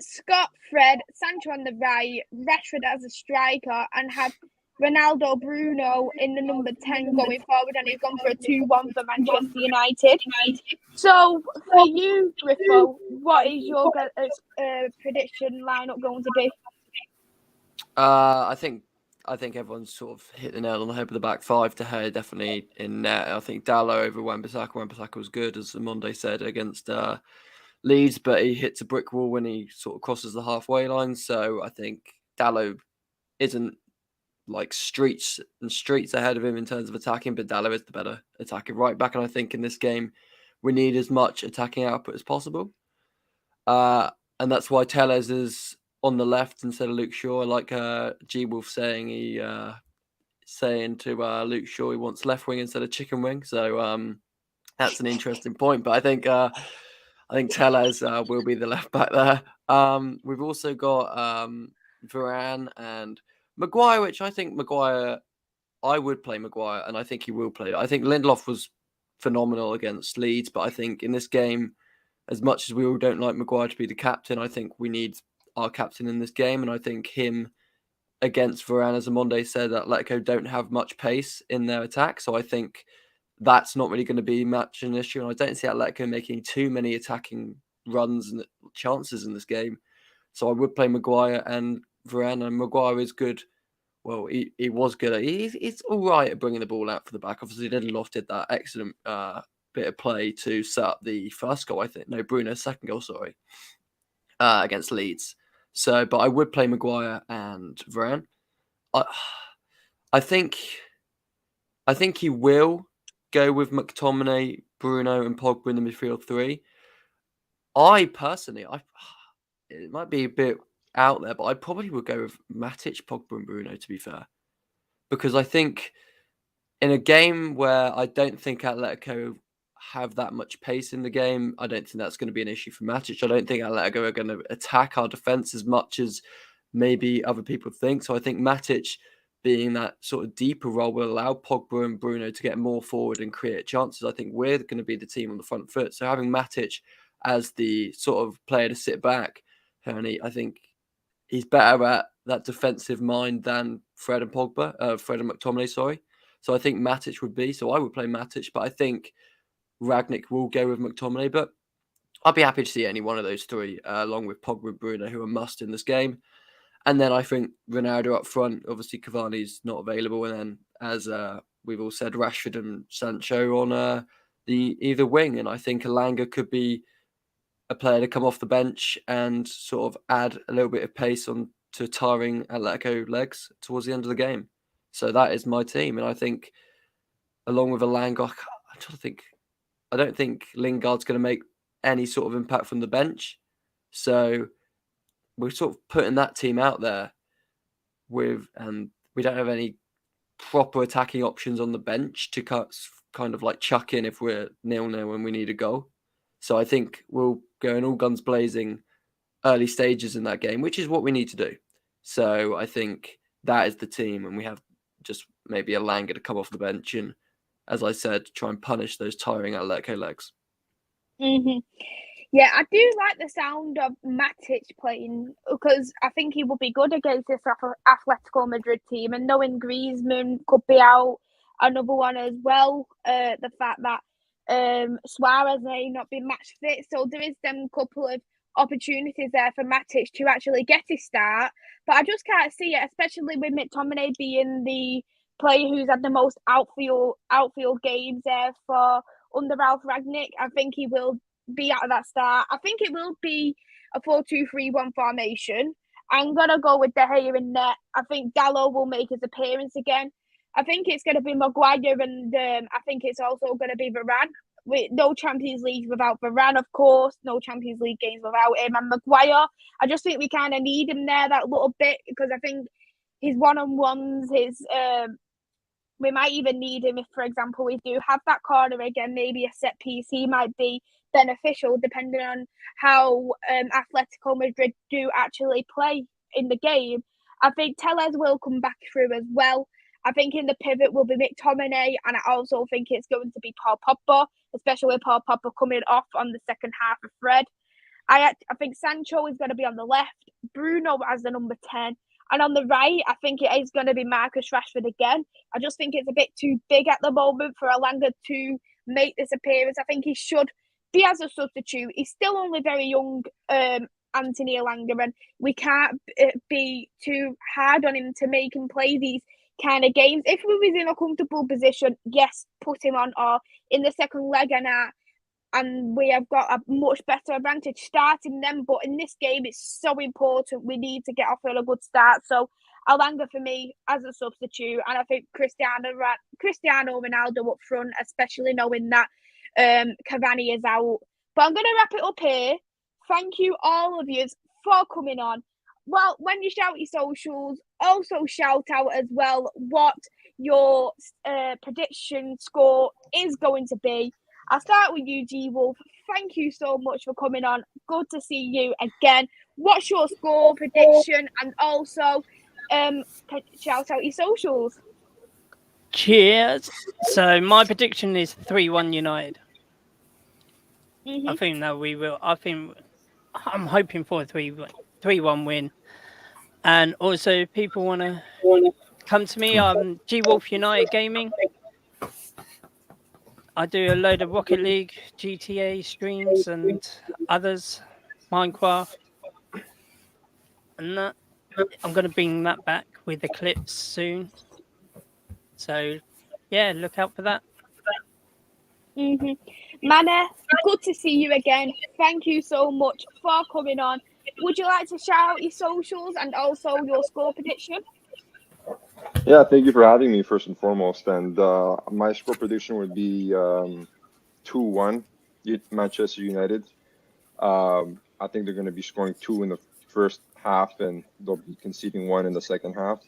Scott, Fred, Sancho on the right, Rashford as a striker, and have Ronaldo, Bruno in the number 10 going forward, and he's gone for a 2-1 for Manchester United. So for you, Griffo, what is your prediction lineup going to be? I think everyone's sort of hit the nail on the head with the back five. De Gea definitely in net. I think Dalot over Wan-Bissaka. Wan-Bissaka was good, as Monday said, against Leeds, but he hits a brick wall when he sort of crosses the halfway line. So I think Dalot isn't like streets ahead of him in terms of attacking, but Dalot is the better attacking right back. And I think in this game, we need as much attacking output as possible. And that's why Telles is on the left instead of Luke Shaw. Like G-Wolf saying, saying to Luke Shaw he wants left wing instead of chicken wing. So that's an interesting point. But I think Telles will be the left back there. We've also got Varane and Maguire, which I think I would play Maguire, and I think he will play. I think Lindelof was phenomenal against Leeds, but I think in this game, as much as we all don't like Maguire to be the captain, I think we need our captain in this game, and I think him against Varane, as Amonde said, Atletico don't have much pace in their attack, so I think that's not really going to be much an issue, and I don't see Atletico making too many attacking runs and chances in this game. So I would play Maguire and Varane, and Maguire is good. Well, he was good. He's all right at bringing the ball out for the back. Obviously, Lindelof did that excellent bit of play to set up the first goal, I think. No, Bruno's second goal, sorry, against Leeds. So, but I would play Maguire and Varane. I think he will go with McTominay, Bruno, and Pogba in the midfield three. I personally, it might be a bit out there, but I probably would go with Matic, Pogba, and Bruno, to be fair, because I think in a game where I don't think Atletico have that much pace in the game, I don't think that's going to be an issue for Matic. I don't think Atletico are going to attack our defense as much as maybe other people think. So I think Matic being that sort of deeper role will allow Pogba and Bruno to get more forward and create chances. I think we're going to be the team on the front foot. So having Matic as the sort of player to sit back, I think he's better at that defensive mind than Fred and McTominay, sorry. So I think Matic would be. So I would play Matic, but I think Rangnick will go with McTominay. But I'd be happy to see any one of those three, along with Pogba and Bruno, who are must in this game. And then I think Ronaldo up front. Obviously, Cavani's not available. And then, as we've all said, Rashford and Sancho on the either wing. And I think Elanga could be a player to come off the bench and sort of add a little bit of pace on to tiring Atletico legs towards the end of the game. So that is my team. And I think, along with Elanga, I don't think Lingard's going to make any sort of impact from the bench. So we're sort of putting that team out there and we don't have any proper attacking options on the bench to kind of like chuck in if we're 0-0 when we need a goal. So I think we'll go in all guns blazing early stages in that game, which is what we need to do. So I think that is the team, and we have just maybe Elanga to come off the bench and, as I said, try and punish those tiring Atletico legs. Mm-hmm. Yeah, I do like the sound of Matic playing because I think he will be good against this Atletico Madrid team. And knowing Griezmann could be out, another one as well, the fact that Suarez may not be match fit. So there is them couple of opportunities there for Matic to actually get his start. But I just can't see it, especially with McTominay being the player who's had the most outfield games there for under Ralph Rangnick. I think he will be out of that start. I think it will be a 4-2-3-1 formation. I'm going to go with De Gea in net. I think Gallo will make his appearance again. I think it's going to be Maguire and I think it's also going to be Varane. With no Champions League without Varane, of course. No Champions League games without him. And Maguire, I just think we kind of need him there that little bit because I think his one-on-ones, we might even need him if, for example, we do have that corner again, maybe a set piece. He might be beneficial depending on how Atletico Madrid do actually play in the game. I think Tellez will come back through as well. I think in the pivot will be McTominay, and I also think it's going to be Paul Pogba, especially with Paul Pogba coming off on the second half of Fred. I think Sancho is going to be on the left, Bruno as the number 10, and on the right, I think it is going to be Marcus Rashford again. I just think it's a bit too big at the moment for Elanga to make this appearance. I think he should be as a substitute. He's still only very young, Anthony Elanga, and we can't be too hard on him to make him play these kind of games. If we was in a comfortable position, yes, put him on, or in the second leg and we have got a much better advantage starting them. But in this game, it's so important. We need to get off on a good start. So Elanga for me as a substitute, and I think Cristiano Ronaldo up front, especially knowing that Cavani is out. But I'm going to wrap it up here. Thank you all of you for coming on. Well, when you shout your socials, also shout out as well what your prediction score is going to be. I'll start with you, G Wolf. Thank you so much for coming on. Good to see you again. What's your score prediction? And also shout out your socials. Cheers. So my prediction is 3-1 United. Mm-hmm. I think that we will. I'm hoping for a 3-1 win. And also, if people want to come to me, I'm G Wolf United Gaming. I do a load of Rocket League, GTA streams, and others, Minecraft. And that, I'm going to bring that back with the clips soon. So, yeah, look out for that. Mm-hmm. Mana, good to see you again. Thank you so much for coming on. Would you like to shout out your socials and also your score prediction? Yeah, thank you for having me first and foremost. And my score prediction would be 2-1 Manchester United. I think they're going to be scoring 2 in the first half, and they'll be conceding 1 in the second half.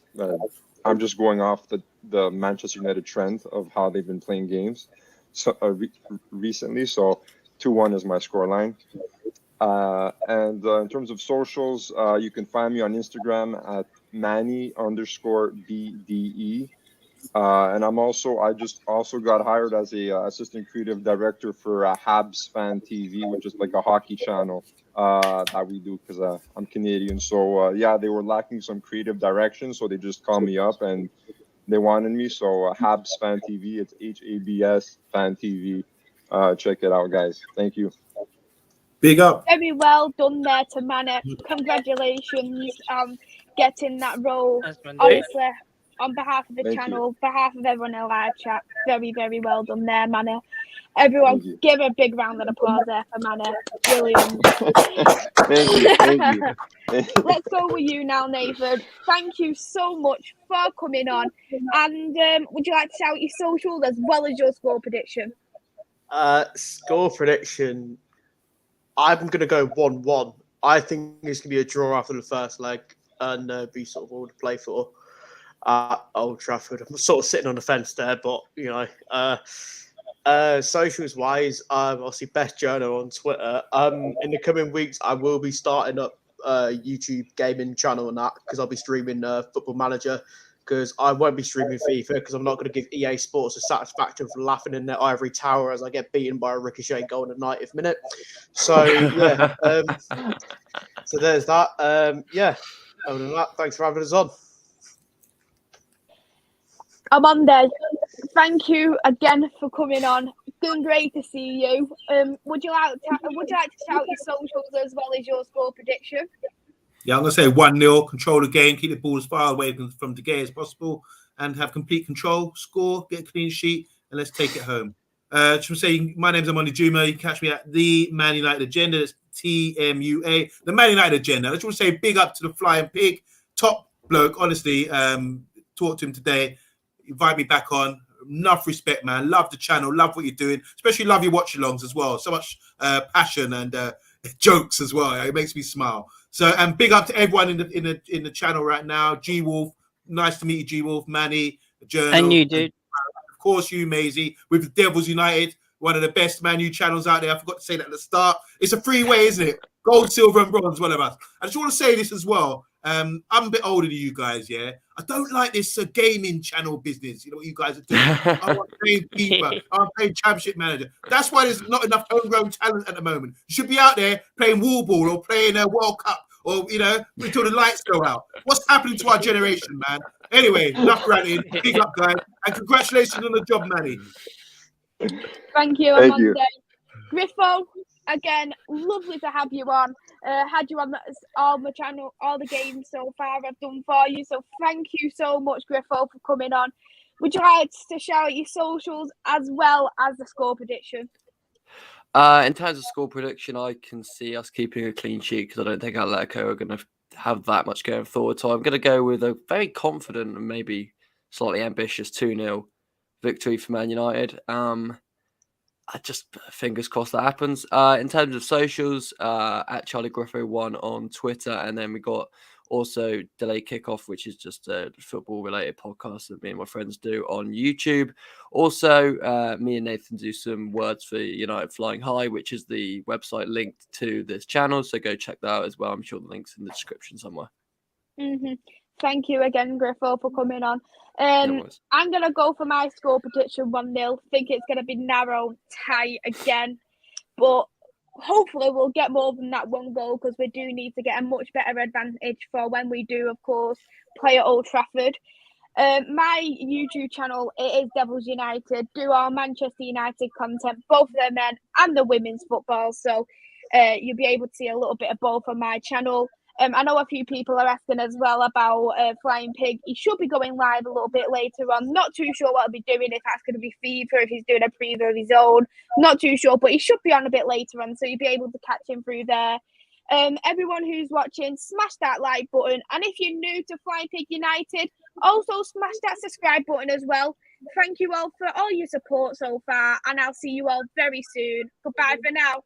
I'm just going off the Manchester United trend of how they've been playing games recently. So 2-1 is my scoreline. And in terms of socials, you can find me on Instagram at Manny_BDE. And I just also got hired as a assistant creative director for Habs Fan TV, which is like a hockey channel that we do because I'm Canadian. So yeah, they were lacking some creative direction, so they just called me up and they wanted me. So Habs Fan TV, it's HABS Fan TV. Check it out, guys. Thank you. Big up. Very well done there to Manny. Congratulations getting that role. Obviously, on behalf of the channel, behalf of everyone in live chat, very, very well done there, Manny. Everyone, give a big round of applause there for Manny. Brilliant. Thank you. Let's go with you now, Nathan. Thank you so much for coming on. And would you like to shout your social as well as your score prediction? Score prediction. I'm going to go 1-1. I think it's going to be a draw after the first leg and be sort of all to play for Old Trafford. I'm sort of sitting on the fence there, but, you know, socials-wise, obviously Best Journal on Twitter. In the coming weeks, I will be starting up YouTube gaming channel and that because I'll be streaming Football Manager because I won't be streaming FIFA because I'm not going to give EA Sports the satisfaction for laughing in their ivory tower as I get beaten by a ricochet goal in the 90th minute. So, yeah. So there's that. Yeah. Other than that, thanks for having us on. Amanda, thank you again for coming on. Been great to see you. Would you like to shout your socials as well as your score prediction? Yeah, I'm going to say 1-0, control the game, keep the ball as far away from De Gea as possible, and have complete control, score, get a clean sheet, and let's take it home. Just say, my name's Amanda Juma. You can catch me at the Man United Agenda. It's TMUA, the Man United Agenda. I just want to say big up to the Flying Pig, top bloke, honestly. Talked to him today, invite me back on. Enough respect, man. Love the channel, love what you're doing, especially love your watch-alongs as well. So much passion and jokes as well. It makes me smile. So, and big up to everyone in the channel right now. G Wolf, nice to meet you, G Wolf, Manny, Journal, and you, dude. And, of course, you, Maisie, with the Devils United, one of the best Man U channels out there. I forgot to say that at the start. It's a freeway, isn't it? Gold, silver, and bronze, one of us. I just want to say this as well. I'm a bit older than you guys, yeah. I don't like this gaming channel business. You know what you guys are doing? I'm playing FIFA. I'm playing Championship Manager. That's why there's not enough homegrown talent at the moment. You should be out there playing wall ball or playing a World Cup or, you know, until the lights go out. What's happening to our generation, man? Anyway, enough ranting. Big up, guys. And congratulations on the job, Manny. Thank you, Amanda. Griffo, again, lovely to have you on. Had you on all the channel, all the games so far I've done for you. So thank you so much, Griffo, for coming on. Would you like to shout your socials as well as the score prediction? In terms of score prediction, I can see us keeping a clean sheet because I don't think Atletico are going to have that much going forward. So I'm going to go with a very confident and maybe slightly ambitious 2-0 victory for Man United. I just fingers crossed that happens. In terms of socials, at Charlie Griffo 1 on Twitter, and then we got also Delayed Kickoff, which is just a football-related podcast that me and my friends do on YouTube. Also, me and Nathan do some words for United Flying High, which is the website linked to this channel. So go check that out as well. I'm sure the link's in the description somewhere. Mm-hmm. Thank you again, Griffo, for coming on. I'm going to go for my score prediction 1-0. Think it's going to be narrow, tight again. But hopefully we'll get more than that one goal because we do need to get a much better advantage for when we do, of course, play at Old Trafford. My YouTube channel, it is Devils United. Do our Manchester United content, both the men and the women's football. So you'll be able to see a little bit of both on my channel. I know a few people are asking as well about Flying Pig. He should be going live a little bit later on. Not too sure what he'll be doing, if that's going to be FIFA, if he's doing a preview of his own. Not too sure, but he should be on a bit later on, so you'll be able to catch him through there. Everyone who's watching, smash that like button. And if you're new to Flying Pig United, Also, smash that subscribe button as well. Thank you all for all your support so far, and I'll see you all very soon. Goodbye for now.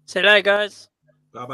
See you later, guys.